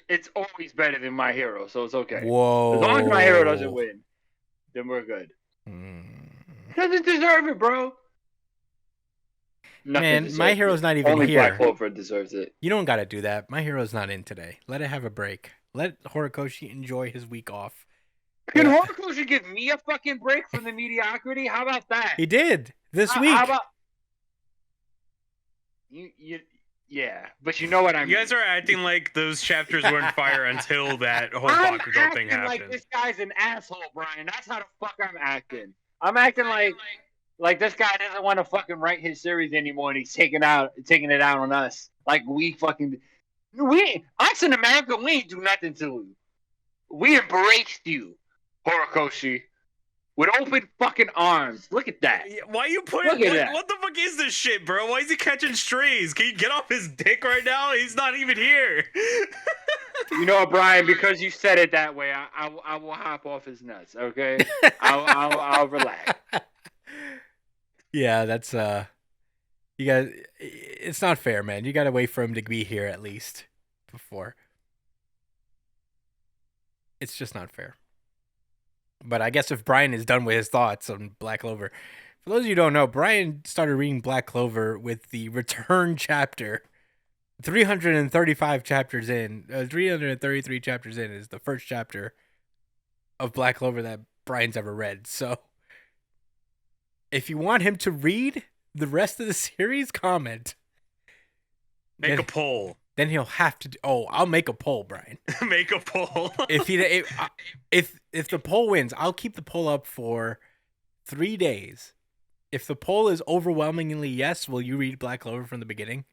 It's always better than My Hero, so it's okay. Whoa. As long as My Hero doesn't win, then we're good. Doesn't deserve it, bro. Man, My Hero's not even Only here. Black Clover deserves it. You don't got to do that. My Hero's not in today. Let it have a break. Let Horikoshi enjoy his week off. Can Horikoshi give me a fucking break from the mediocrity? How about that? He did this week. How about you? Yeah, but you know what I mean. You guys are acting like those chapters weren't fire until that whole I'm Bakugo thing acting happened. like this guy's an asshole, Brian. That's how the fuck I'm acting. I'm acting like this guy doesn't want to fucking write his series anymore, and he's taking it out on us. Like us in America, we ain't do nothing to you. We embraced you, Horikoshi, with open fucking arms. Look at that. Why are you putting? What the fuck is this shit, bro? Why is he catching strays? Can you get off his dick right now? He's not even here. You know what, Brian? Because you said it that way, I will hop off his nuts. Okay, I'll relax. Yeah, that's you guys. It's not fair, man. You gotta wait for him to be here at least before. It's just not fair. But I guess if Brian is done with his thoughts on Black Clover, for those of you who don't know, Brian started reading Black Clover with the return chapter. 335 chapters in, 333 chapters in is the first chapter of Black Clover that Brian's ever read. So if you want him to read the rest of the series, comment. Make a poll. Then he'll have to. I'll make a poll, Brian. Make a poll. if the poll wins, I'll keep the poll up for 3 days. If the poll is overwhelmingly yes, will you read Black Clover from the beginning?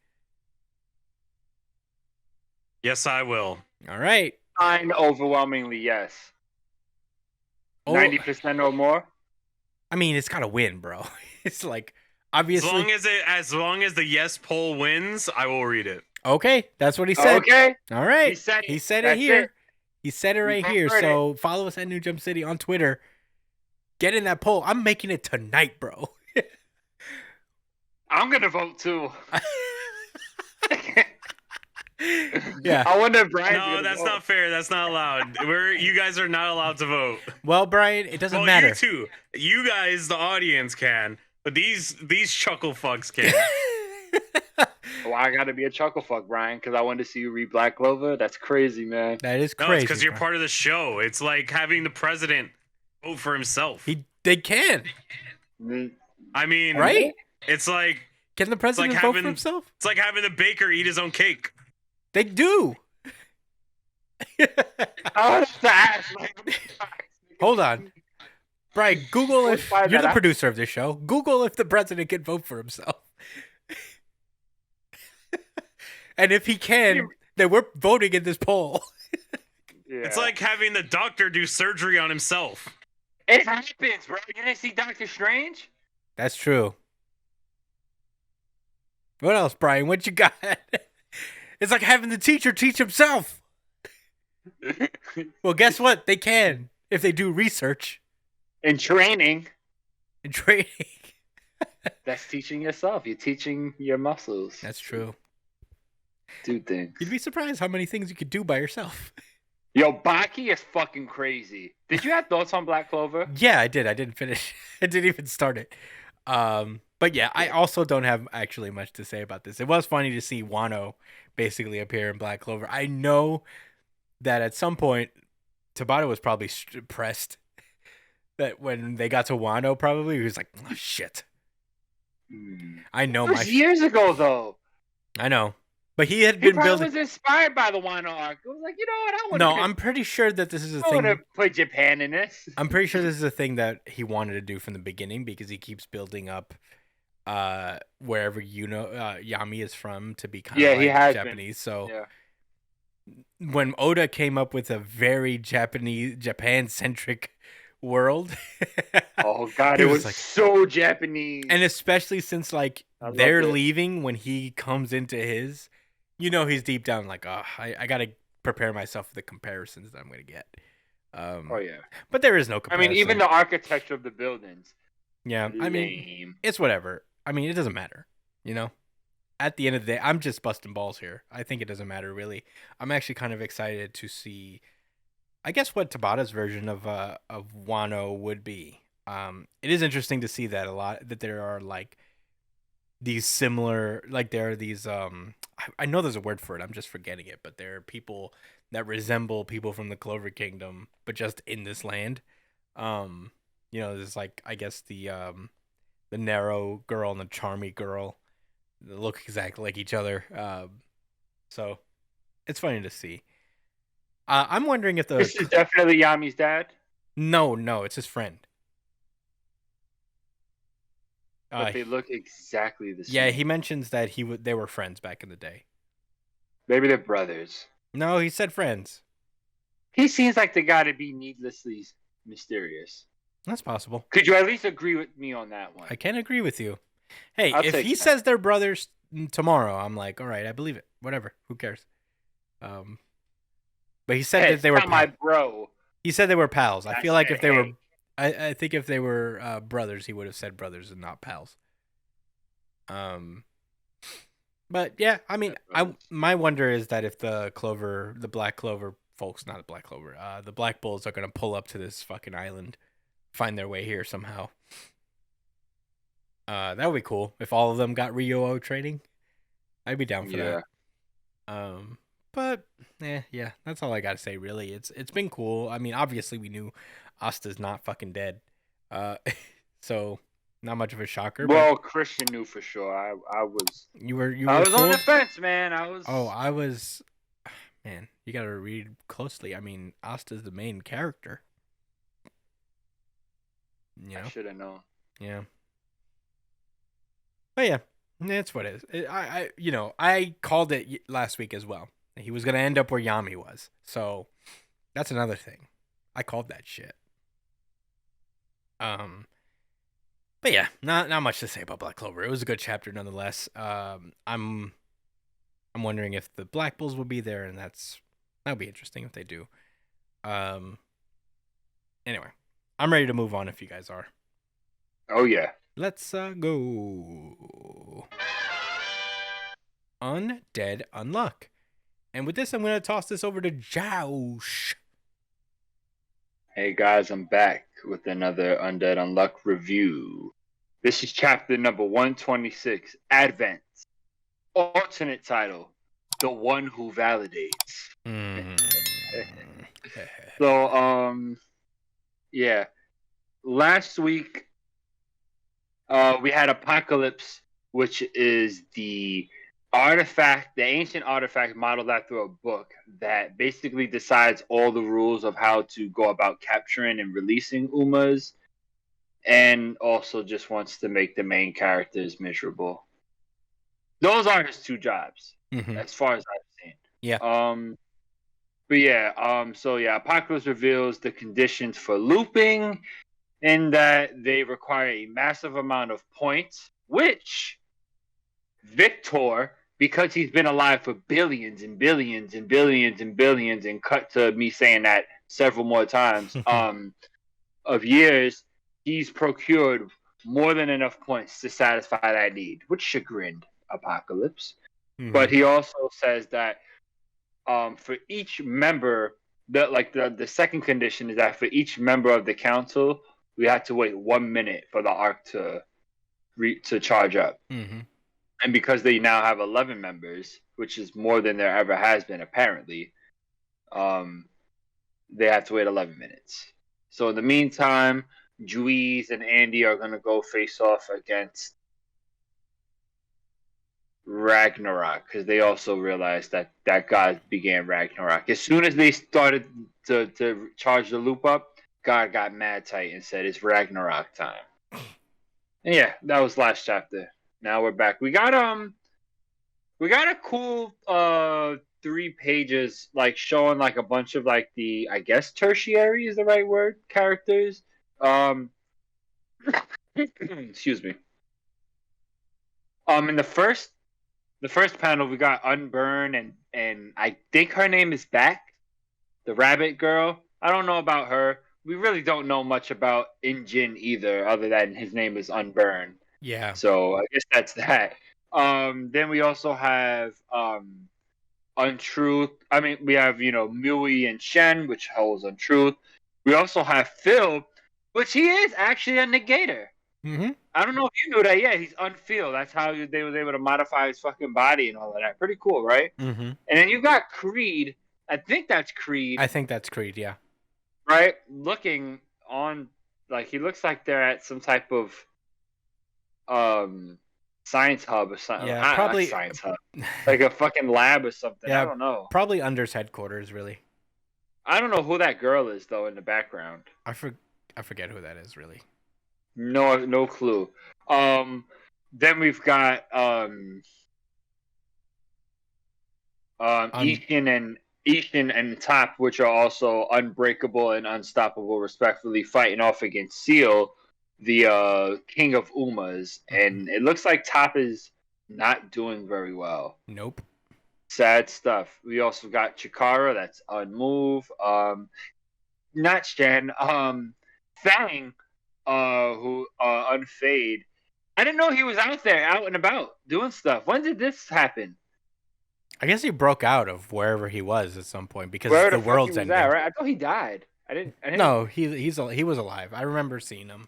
Yes, I will. All right. Fine, overwhelmingly yes. 90% or more. I mean, it's gotta win, bro. It's like obviously. As long as the yes poll wins, I will read it. Okay, that's what he said. Okay. All right. He said it it here. He said it right here. So follow us at New Jump City on Twitter. Get in that poll. I'm making it tonight, bro. I'm gonna vote too. Yeah. I wonder if Brian. No, that's not fair. That's not allowed. You guys are not allowed to vote. Well, Brian, it doesn't matter. You too. You guys, the audience, can, but these chuckle fucks can't. Well, I gotta be a chuckle fuck, Brian, because I wanted to see you read Black Clover. That's crazy, man. That is crazy. No, it's because you're part of the show. It's like having the president vote for himself. They can. I mean, right? It's like, can the president vote for himself? It's like having the baker eat his own cake. They do. Hold on. Brian, Google if you're the producer of this show. Google if the president can vote for himself. And if he can, then we're voting in this poll. Yeah. It's like having the doctor do surgery on himself. It happens, bro. You didn't see Doctor Strange? That's true. What else, Brian? What you got? It's like having the teacher teach himself. Well, guess what? They can if they do research. In training. That's teaching yourself. You're teaching your muscles. That's true. Do things. You'd be surprised how many things you could do by yourself. Yo, Baki is fucking crazy. Did you have thoughts on Black Clover? Yeah, I did. I didn't finish. I didn't even start it. But yeah, I also don't have actually much to say about this. It was funny to see Wano basically appear in Black Clover. I know that at some point, Tabata was probably pressed that when they got to Wano, probably he was like, "Oh shit." I know. It was years ago, though. I know, but he had been building. Was inspired by the Wano arc. It was like, you know what? I want. No, I'm pretty sure that this is a thing. I want to put Japan in this. I'm pretty sure this is a thing that he wanted to do from the beginning because he keeps building up wherever Yami is from to be kind of like Japanese. So when Oda came up with a very Japan-centric world, oh god, it was like, so Japanese. And especially since like they're leaving when he comes into his, he's deep down like, oh, I gotta prepare myself for the comparisons that I'm gonna get. Oh yeah. But there is no I comparison. mean, even the architecture of the buildings. yeah, I mean, Lame. it's whatever. I mean, it doesn't matter, you know. At the end of the day, I'm just busting balls here. I think it doesn't matter really. I'm actually kind of excited to see, I guess, what Tabata's version of Wano would be. It is interesting to see that a lot that there are like these similar, like there are these I know there's a word for it. I'm just forgetting it, but there are people that resemble people from the Clover Kingdom, but just in this land. There's like I guess the narrow girl and the charmy girl they look exactly like each other. So it's funny to see. I'm wondering if This is definitely Yami's dad. no, it's his friend. But they look exactly the same. Yeah, he mentions that they were friends back in the day. Maybe they're brothers. No, he said friends. He seems like the guy to be needlessly mysterious. That's possible. Could you at least agree with me on that one? I can agree with you. Hey, I'll if take he that. says they're brothers tomorrow, I'm like, all right, I believe it. Whatever. Who cares? But he said Hey, that they were not my bro. He said they were pals. I I feel like said, if they were hey. I think if they were brothers, he would have said brothers and not pals. But yeah, I mean, my wonder is that if the Black Clover folks, not the Black Clover, the Black Bulls are gonna pull up to this fucking island, find their way here somehow. That would be cool if all of them got Ryuo training. I'd be down for that. But yeah, that's all I gotta say. Really, it's been cool. I mean, obviously we knew Asta's not fucking dead, so not much of a shocker. Well, Christian knew for sure. I was. You were I was on fooled? the fence, man. I was. Oh, I was. Man, you gotta read closely. I mean, Asta's the main character. You know? I should have known. Yeah. But yeah, that's what it is. I called it last week as well. He was gonna end up where Yami was. So that's another thing. I called that shit. But yeah, not much to say about Black Clover. It was a good chapter nonetheless. I'm wondering if the Black Bulls will be there, and that'll be interesting if they do. Anyway, I'm ready to move on if you guys are. Oh yeah. Let's go. Undead Unluck. And with this, I'm going to toss this over to Josh. Hey guys, I'm back with another Undead Unluck review. This is chapter number 126, Advent. Alternate title, The One Who Validates. So, yeah. Last week, we had Apocalypse, which is the ancient artifact modeled after a book that basically decides all the rules of how to go about capturing and releasing Umas, and also just wants to make the main characters miserable. Those are his two jobs, as far as I've seen. Yeah. But yeah, so yeah, Apocalypse reveals the conditions for looping, in that they require a massive amount of points, which Victor, because he's been alive for billions and billions and billions and billions, and cut to me saying that several more times, of years, he's procured more than enough points to satisfy that need, which chagrined Apocalypse. But he also says that for each member, the second condition is that for each member of the council, we had to wait 1 minute for the arc to charge up. And because they now have 11 members, which is more than there ever has been, apparently, they have to wait 11 minutes. So in the meantime, Juiz and Andy are going to go face off against Ragnarok, because they also realized that God began Ragnarok. As soon as they started to charge the loop up, God got mad tight and said, it's Ragnarok time. And yeah, that was last chapter. Now we're back. We got a cool 3 pages, like showing like a bunch of like the, I guess tertiary is the right word, characters. Excuse me. In the first the first panel we got Unburn and I think her name is Beck, the rabbit girl. I don't know about her. We really don't know much about Injin either, other than his name is Unburn. Yeah. So I guess that's that. Then we also have Untruth. I mean, we have Mui and Shen, which holds Untruth. We also have Phil, which he is actually a negator. Mm-hmm. I don't know if you knew that. Yeah, he's unfeel. That's how they was able to modify his fucking body and all of that. Pretty cool, right? Mm-hmm. And then you got Creed. I think that's Creed, I think that's Creed. Yeah. right? Looking on, like he looks like they're at some type of science hub or something. Yeah, Not probably science hub, like a fucking lab or something. Yeah. I don't know. Probably Under's headquarters. Really. I don't know who that girl is though in the background. I forget who that is. Really. No clue. Then we've got Ishin and Top, which are also unbreakable and unstoppable, respectively, fighting off against Seal, the king of Umas. And it looks like Top is not doing very well. Nope. Sad stuff. We also got Chikara, that's unmove. Not Shen. Fang, who unfade. I didn't know he was out there, out and about, doing stuff. When did this happen? I guess he broke out of wherever he was at some point because Where the fuck world's he was ending. at, right? I thought he died. I didn't. No, he was alive. I remember seeing him.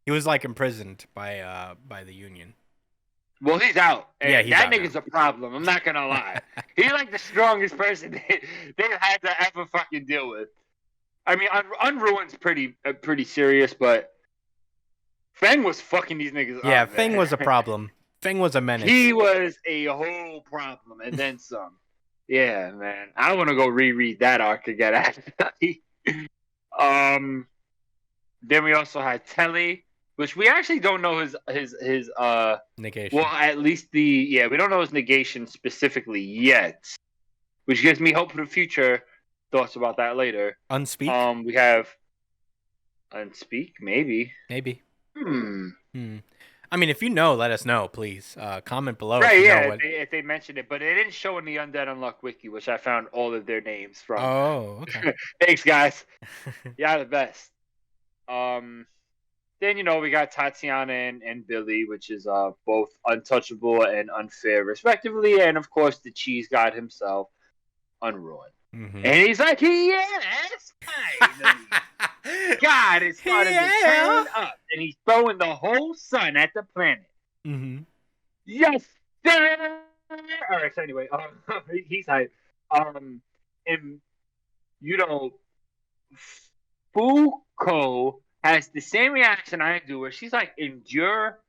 He was like imprisoned by the Union. Well, he's out. And Yeah, he's that out nigga's a problem. I'm not gonna lie. He's like the strongest person they've had to ever fucking deal with. I mean, Unruined's pretty serious, but Feng was fucking these niggas Yeah, up. Feng man. was a problem. Feng was a menace. He was a whole problem, and then some. Yeah, man. I want to go reread that arc again. Actually. Then we also had Telly, which we actually don't know his negation. well, at least we don't know his negation specifically yet, which gives me hope for the future. Thoughts about that later. Unspeak? We have Unspeak, maybe. Maybe. Hmm. I mean, if you know, let us know, please. Comment below. Right, if you yeah, know what... if they mentioned it, but it didn't show in the Undead Unluck wiki, which I found all of their names from. Oh, okay. Thanks, guys. Yeah, the best. Then we got Tatiana and Billy, which is both untouchable and unfair, respectively, and of course the cheese god himself, Unruined. Mm-hmm. And he's like, yes, God is starting to turn up, and he's throwing the whole sun at the planet. Mm-hmm. Yes, sir. All right. So anyway, he's hype. And Fuko has the same reaction I do, where she's like, endure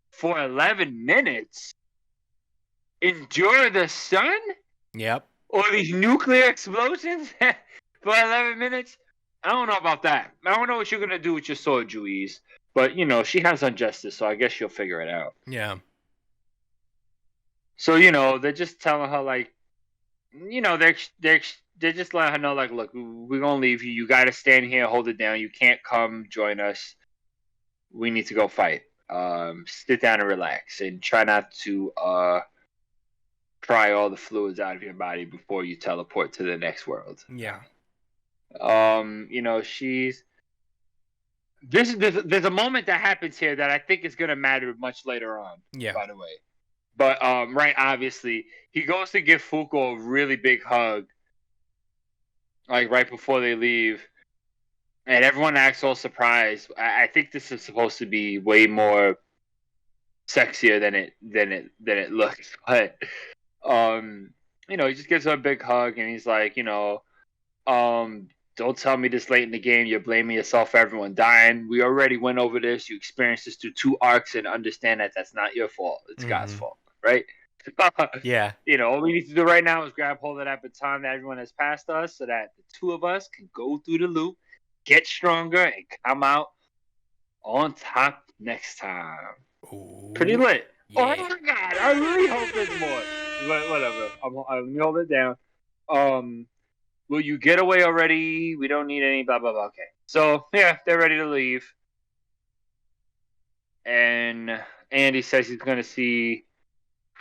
for 11 minutes. Endure the sun? Yep. Or these nuclear explosions for 11 minutes? I don't know about that. I don't know what you're going to do with your sword, Juiz. But, she has Unjustice, so I guess she'll figure it out. Yeah. So, they're just telling her, like, they're just letting her know, like, look, we're going to leave you. You got to stand here, hold it down. You can't come join us. We need to go fight. Sit down and relax and try not to pry all the fluids out of your body before you teleport to the next world. Yeah. There's a moment that happens here that I think is going to matter much later on. Yeah. By the way. But obviously, he goes to give Fuko a really big hug, like right before they leave, and everyone acts all surprised. I think this is supposed to be way more sexier than it looks, but he just gives her a big hug, and he's like, don't tell me this late in the game you're blaming yourself for everyone dying. We already went over this. You experienced this through 2 arcs, and understand that that's not your fault. It's God's fault. Right? Yeah. All we need to do right now is grab hold of that baton that everyone has passed us so that the 2 of us can go through the loop, get stronger, and come out on top next time. Ooh. Pretty lit. Yeah. Oh my God. I really hope there's more. But whatever. Let me hold it down. Will you get away already? We don't need any blah, blah, blah. Okay. So, yeah, they're ready to leave. And Andy says he's going to see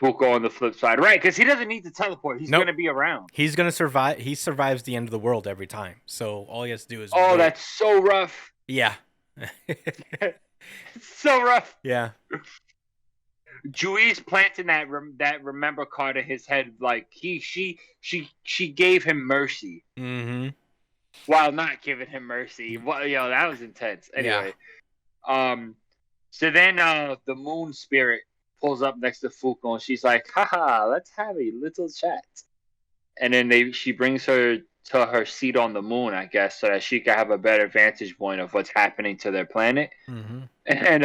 Fuko on the flip side, right? Because he doesn't need to teleport. He's Nope. gonna be around. He's gonna survive. He survives the end of the world every time. So all he has to do is. Oh, wait. that's so rough. Yeah. So rough. Yeah. Juice planting that remember card in his head, like she gave him mercy Mm-hmm. while not giving him mercy. Well, yo, that was intense. Anyway, so then the moon spirit pulls up next to Fuko and she's like, haha, let's have a little chat. And then she brings her to her seat on the moon, I guess, so that she can have a better vantage point of what's happening to their planet. Mm-hmm. And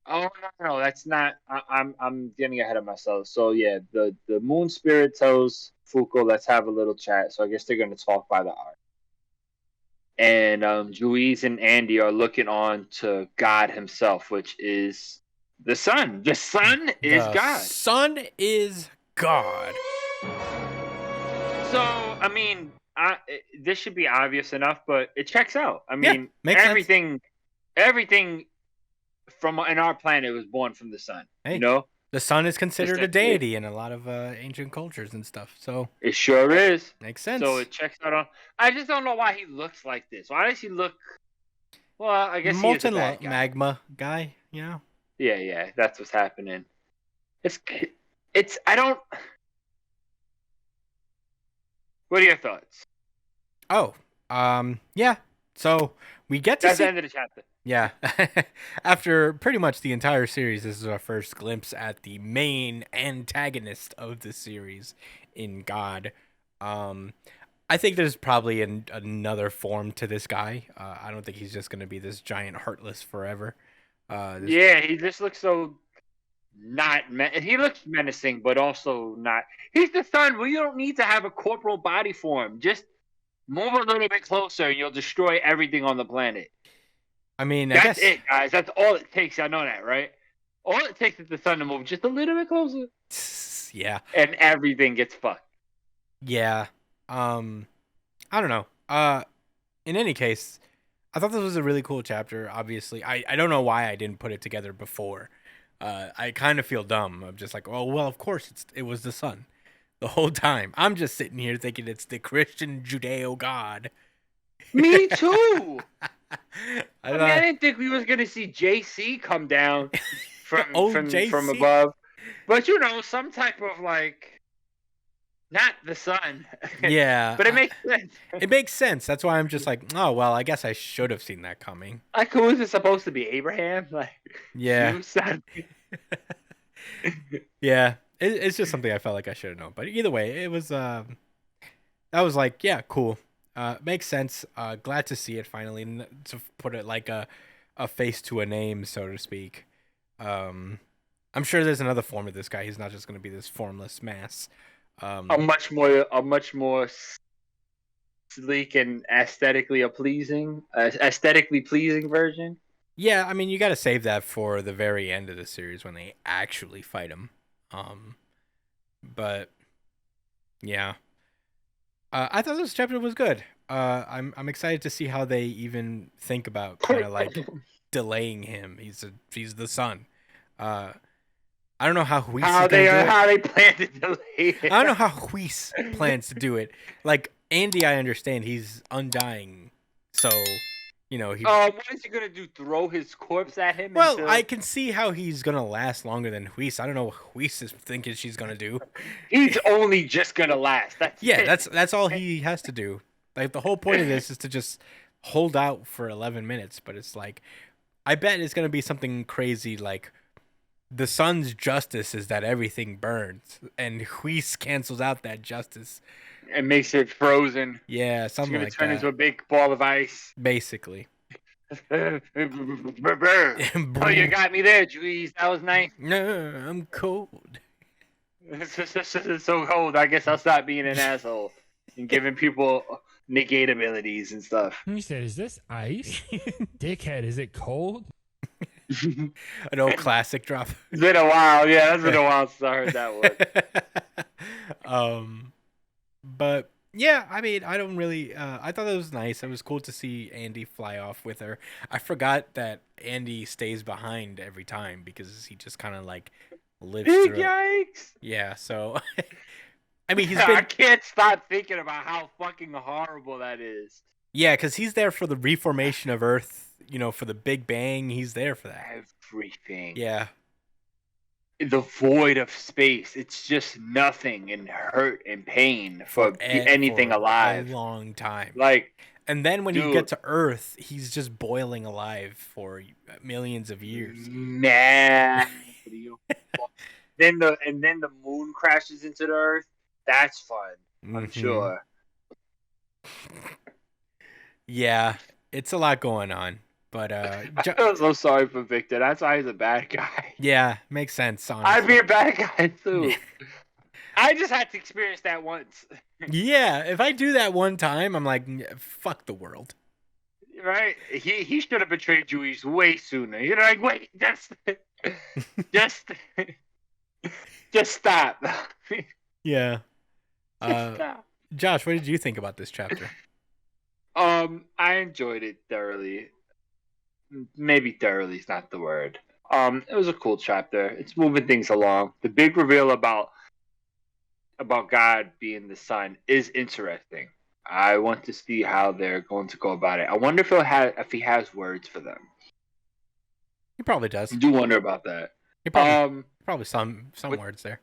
oh no, that's not. I'm getting ahead of myself. So yeah, the moon spirit tells Fuko, let's have a little chat. So I guess they're gonna talk by the hour. And Juiz and Andy are looking on to God himself, which is the sun. The sun is God. Sun is God. So I mean, this should be obvious enough, but it checks out. I mean, makes sense. everything from in our planet was born from the sun. Hey. You know, The sun is considered a Just- deity in a lot of ancient cultures and stuff. So it sure is. makes sense. So it checks out on. I just don't know why he looks like this. Why does he look? Well, I guess he is a molten bad guy. magma guy. You know. Yeah, that's what's happening. It's. I don't. What are your thoughts? Oh. Yeah. So we get to That's see. the end of the chapter. Yeah. After pretty much the entire series, this is our first glimpse at the main antagonist of the series in God. I think there's probably another form to this guy. I don't think he's just going to be this giant heartless forever. Yeah, he just looks so not. He looks menacing, but also not. He's the sun. We don't need to have a corporal body form. Just move a little bit closer, and you'll destroy everything on the planet. I mean, I That's guess it, guys. That's all it takes. I know that, right? All it takes is the sun to move just a little bit closer, yeah. and everything gets fucked. Yeah. I don't know. In any case, I thought this was a really cool chapter. Obviously, I don't know why I didn't put it together before. I kind of feel dumb. I'm just like, oh well, of course it was the sun, the whole time. I'm just sitting here thinking it's the Christian Judeo God. Me too. I I didn't think we was gonna see JC come down from Oh, from JC. above, but some type of like, not the sun. yeah, But it makes sense. it makes sense. That's why I'm just like, oh well, I guess I should have seen that coming. Like, who is it supposed to be? Abraham? Like, Yeah. you son. Yeah, it's just something I felt like I should have known. But either way, it was that was like, yeah, cool. Makes sense. Glad to see it finally, to put it like a face to a name, so to speak. I'm sure there's another form of this guy. He's not just going to be this formless mass. a much more sleek and aesthetically pleasing version. Yeah, I mean, you got to save that for the very end of the series when they actually fight him. But yeah, I thought this chapter was good. I'm excited to see how they even think about kind of like delaying him. He's the sun. I don't know how Whis How they plan to delay it. I don't know how Whis plans to do it. Like Andy, I understand he's undying, so he. What is he gonna do? Throw his corpse at him? Well, until... I can see how he's gonna last longer than Whis. I don't know what Whis is thinking she's gonna do. He's only just gonna last. That's Yeah, it. that's all he has to do. Like the whole point of this is to just hold out for 11 minutes. But it's like, I bet it's gonna be something crazy like the sun's justice is that everything burns, and Whis cancels out that justice. It makes it frozen. Yeah, It's something gonna like turn that. into a big ball of ice. Basically. Oh, you got me there, Juiz. That was nice. No, I'm cold. It's so cold. I guess I'll stop being an asshole and giving people negate abilities and stuff. He said, "Is this ice, dickhead? Is it cold?" An old classic drop. It's been a while. Yeah, it's been a while since I heard that one. But Yeah, I mean, I don't really. I thought it was nice. It was cool to see Andy fly off with her. I forgot that Andy stays behind every time because he just kind of like lives Big through it. yikes! Yeah, so I mean, he's I been can't stop thinking about how fucking horrible that is. yeah, because he's there for the reformation of Earth. You know, for the Big Bang. He's there for that. Everything. Yeah, The void of space. It's just nothing and hurt and pain for anything for alive. a long time. Like, And then when you dude. get to Earth, he's just boiling alive for millions of years. man. then the moon crashes into the earth. That's fun. I'm Mhm. sure. Yeah, it's a lot going on, but I feel so sorry for Victor. That's why he's a bad guy. yeah, makes sense. Honestly. I'd be a bad guy too. I just had to experience that once. Yeah, if I do that one time, I'm like, fuck the world. Right? He should have betrayed Jewish way sooner. You're like, wait, just just stop. Yeah. Stop. Josh, what did you think about this chapter? I enjoyed it thoroughly. Maybe thoroughly is not the word. It was a cool chapter. It's moving things along. The big reveal about God being the Son is interesting. I want to see how they're going to go about it. I wonder if he has words for them. He probably does. I do wonder about that. He probably some with- words there.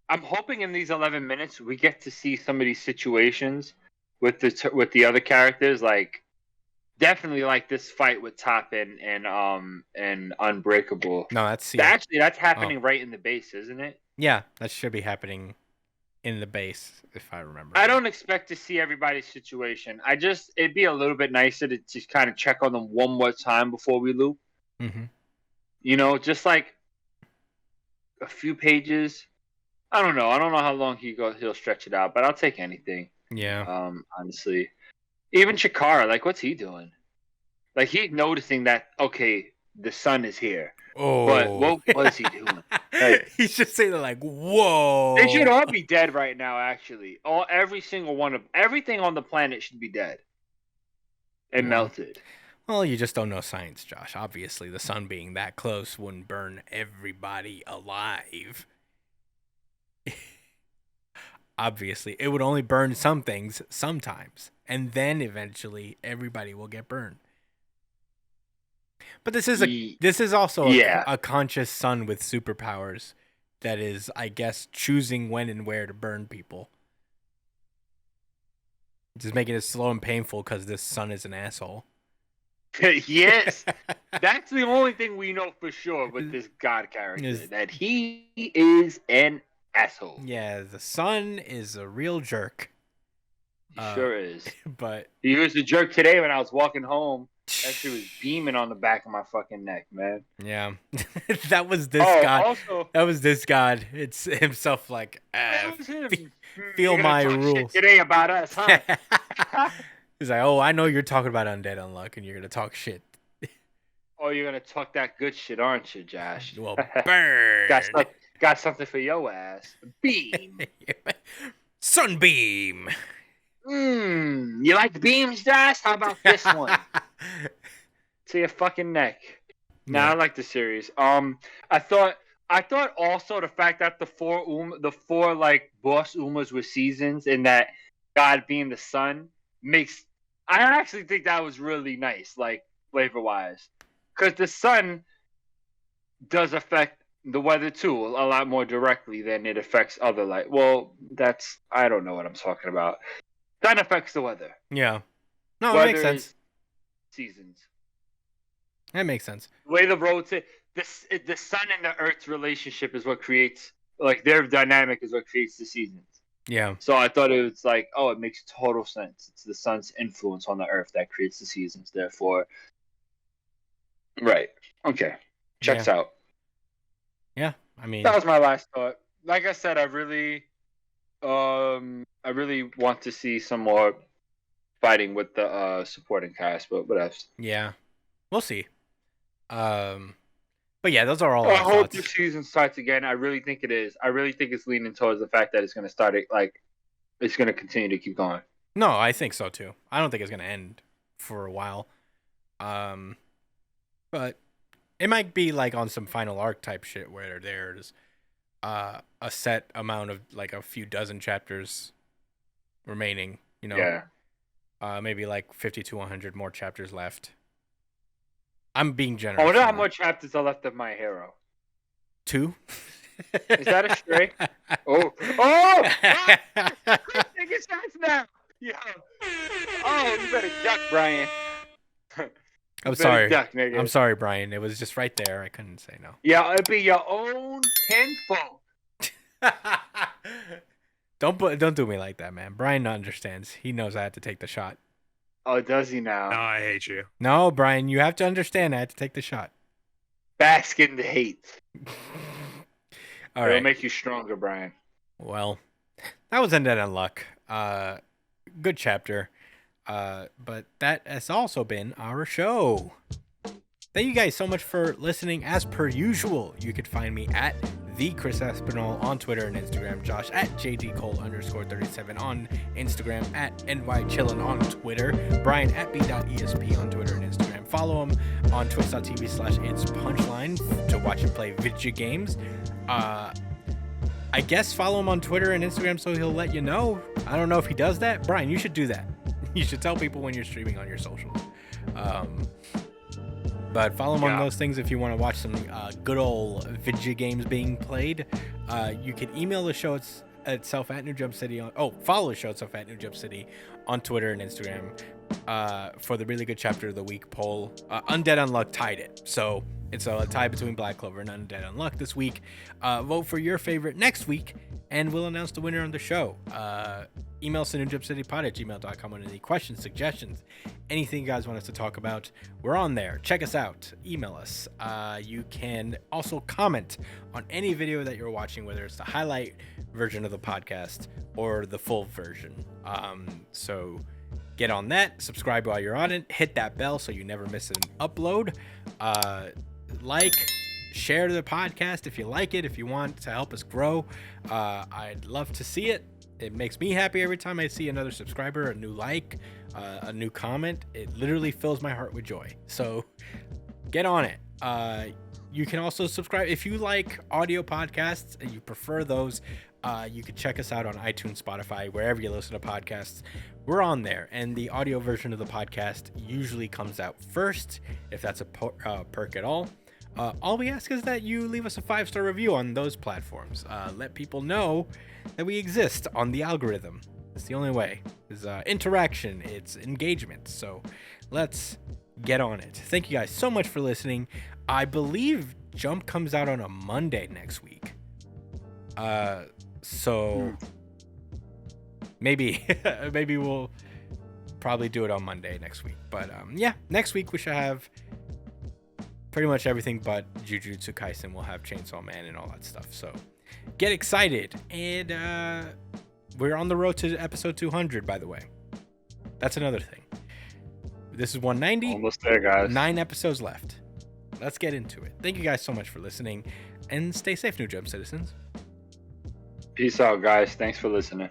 I'm hoping in these 11 minutes we get to see some of these situations with the other characters, like definitely like this fight with Top and Unbreakable. No, that's Actually, that's happening right in the base, isn't it? yeah, that should be happening in the base, if I remember. I don't expect to see everybody's situation. It'd be a little bit nicer to just kind of check on them one more time before we loop. Mm-hmm. You know, just like a few pages. I don't know. I don't know how long he'll stretch it out, but I'll take anything. Yeah. Honestly, even Chikara, like, what's he doing? Like, he's noticing that okay, the sun is here. Oh. But what was he doing? Like, He's just saying like, whoa. they should all be dead right now. Actually, every single one of everything on the planet should be dead and melted. Well, you just don't know science, Josh. Obviously, the sun being that close wouldn't burn everybody alive. Obviously, it would only burn some things sometimes, and then eventually everybody will get burned. But this is also a conscious sun with superpowers that is, I guess, choosing when and where to burn people. Just making it slow and painful because this sun is an asshole. Yes, that's the only thing we know for sure with this God character, that he is an asshole. Yeah, the sun is a real jerk. He sure is. But he was a jerk today when I was walking home. That shit was beaming on the back of my fucking neck, man. Yeah, that was this God. Also, that was this God. It's himself like, feel You're my gonna talk rules shit today about us, huh? He's like, oh, I know you're talking about Undead Unluck, and you're gonna talk shit. Oh, you're gonna talk that good shit, aren't you, Josh? Well, burn. got something for your ass. Beam. Sunbeam. You like beams, Josh? How about this one? To your fucking neck. Nah, Yeah. I like the series. I thought also the fact that the four like boss Umas were seasons, and that God being the sun makes. I actually think that was really nice, like flavor wise, because the sun does affect the weather too a lot more directly than it affects other light. Well, I don't know what I'm talking about. Sun affects the weather. Yeah. No, that Weather makes sense. is seasons. That makes sense. The way the roads, the sun and the earth's relationship is what creates, like, their dynamic is what creates the seasons. Yeah. So I thought it was like, oh, it makes total sense. It's the sun's influence on the earth that creates the seasons. Therefore, right. Okay. Checks out. Yeah. I mean, That was my last thought. Like I said, I really want to see some more fighting with the supporting cast, but what else? yeah. We'll see. But yeah, those are all I our hope thoughts. the season starts again. I really think it is. I really think it's leaning towards the fact that it's going to start it like it's gonna continue to keep going. No, I think so too. I don't think it's gonna end for a while. But it might be like on some final arc type shit where there's a set amount of like a few dozen chapters remaining. You know, Yeah. maybe like 50 to 100 more chapters left. I'm being generous. I wonder how much chapters are left of My Hero. 2? Is that a stray? Oh! Take his shots now! Yeah. Oh, you better duck, Brian. I'm You better sorry. duck, nigga. I'm sorry, Brian. It was just right there. I couldn't say no. Yeah, it'd be your own tenfold. Don't do me like that, man. Brian understands. He knows I had to take the shot. Oh, does he now? No, I hate you. No, Brian, you have to understand. I had to take the shot. Bask in the hate. All It'll right. make you stronger, Brian. Well, that was Undead Unluck. Good chapter. But that has also been our show. Thank you guys so much for listening. As per usual, you could find me at the Chris Espinal on Twitter and Instagram. Josh at JDCole_37 on Instagram, at NYChillin on Twitter. Brian at B.ESP on Twitter and Instagram. Follow him on twitch.tv/It'sPunchline to watch him play video games. I guess follow him on Twitter and Instagram so he'll let you know. I don't know if he does that. Brian, you should do that. You should tell people when you're streaming on your socials. But follow him on those things if you want to watch some good old video games being played. You can email the show itself at New Jump City. Follow the show itself at New Jump City on Twitter and Instagram for the really good chapter of the week poll. Undead Unluck tied it. So it's a tie between Black Clover and Undead Unluck this week. Vote for your favorite next week, and we'll announce the winner on the show. Email us at newjumpcitypod@gmail.com with any questions, suggestions, anything you guys want us to talk about. We're on there. Check us out. Email us. You can also comment on any video that you're watching, whether it's the highlight version of the podcast or the full version. So get on that. Subscribe while you're on it. Hit that bell so you never miss an upload. Share the podcast if you like it, if you want to help us grow. I'd love to see it. It makes me happy every time I see another subscriber, a new like, a new comment. It literally fills my heart with joy. So get on it. You can also subscribe if you like audio podcasts and you prefer those. You can check us out on iTunes, Spotify, wherever you listen to podcasts. We're on there, and the audio version of the podcast usually comes out first, if that's a perk at all. All we ask is that you leave us a 5-star review on those platforms. Let people know that we exist on the algorithm. It's the only way. It's interaction. It's engagement. So let's get on it. Thank you guys so much for listening. I believe Jump comes out on a Monday next week. So maybe we'll probably do it on Monday next week. But next week we should have pretty much everything but Jujutsu Kaisen. We'll have Chainsaw Man and all that stuff. So get excited. And we're on the road to episode 200, by the way. That's another thing. This is 190. Almost there, guys. 9 episodes left. Let's get into it. Thank you guys so much for listening. And stay safe, New Jump citizens. Peace out, guys. Thanks for listening.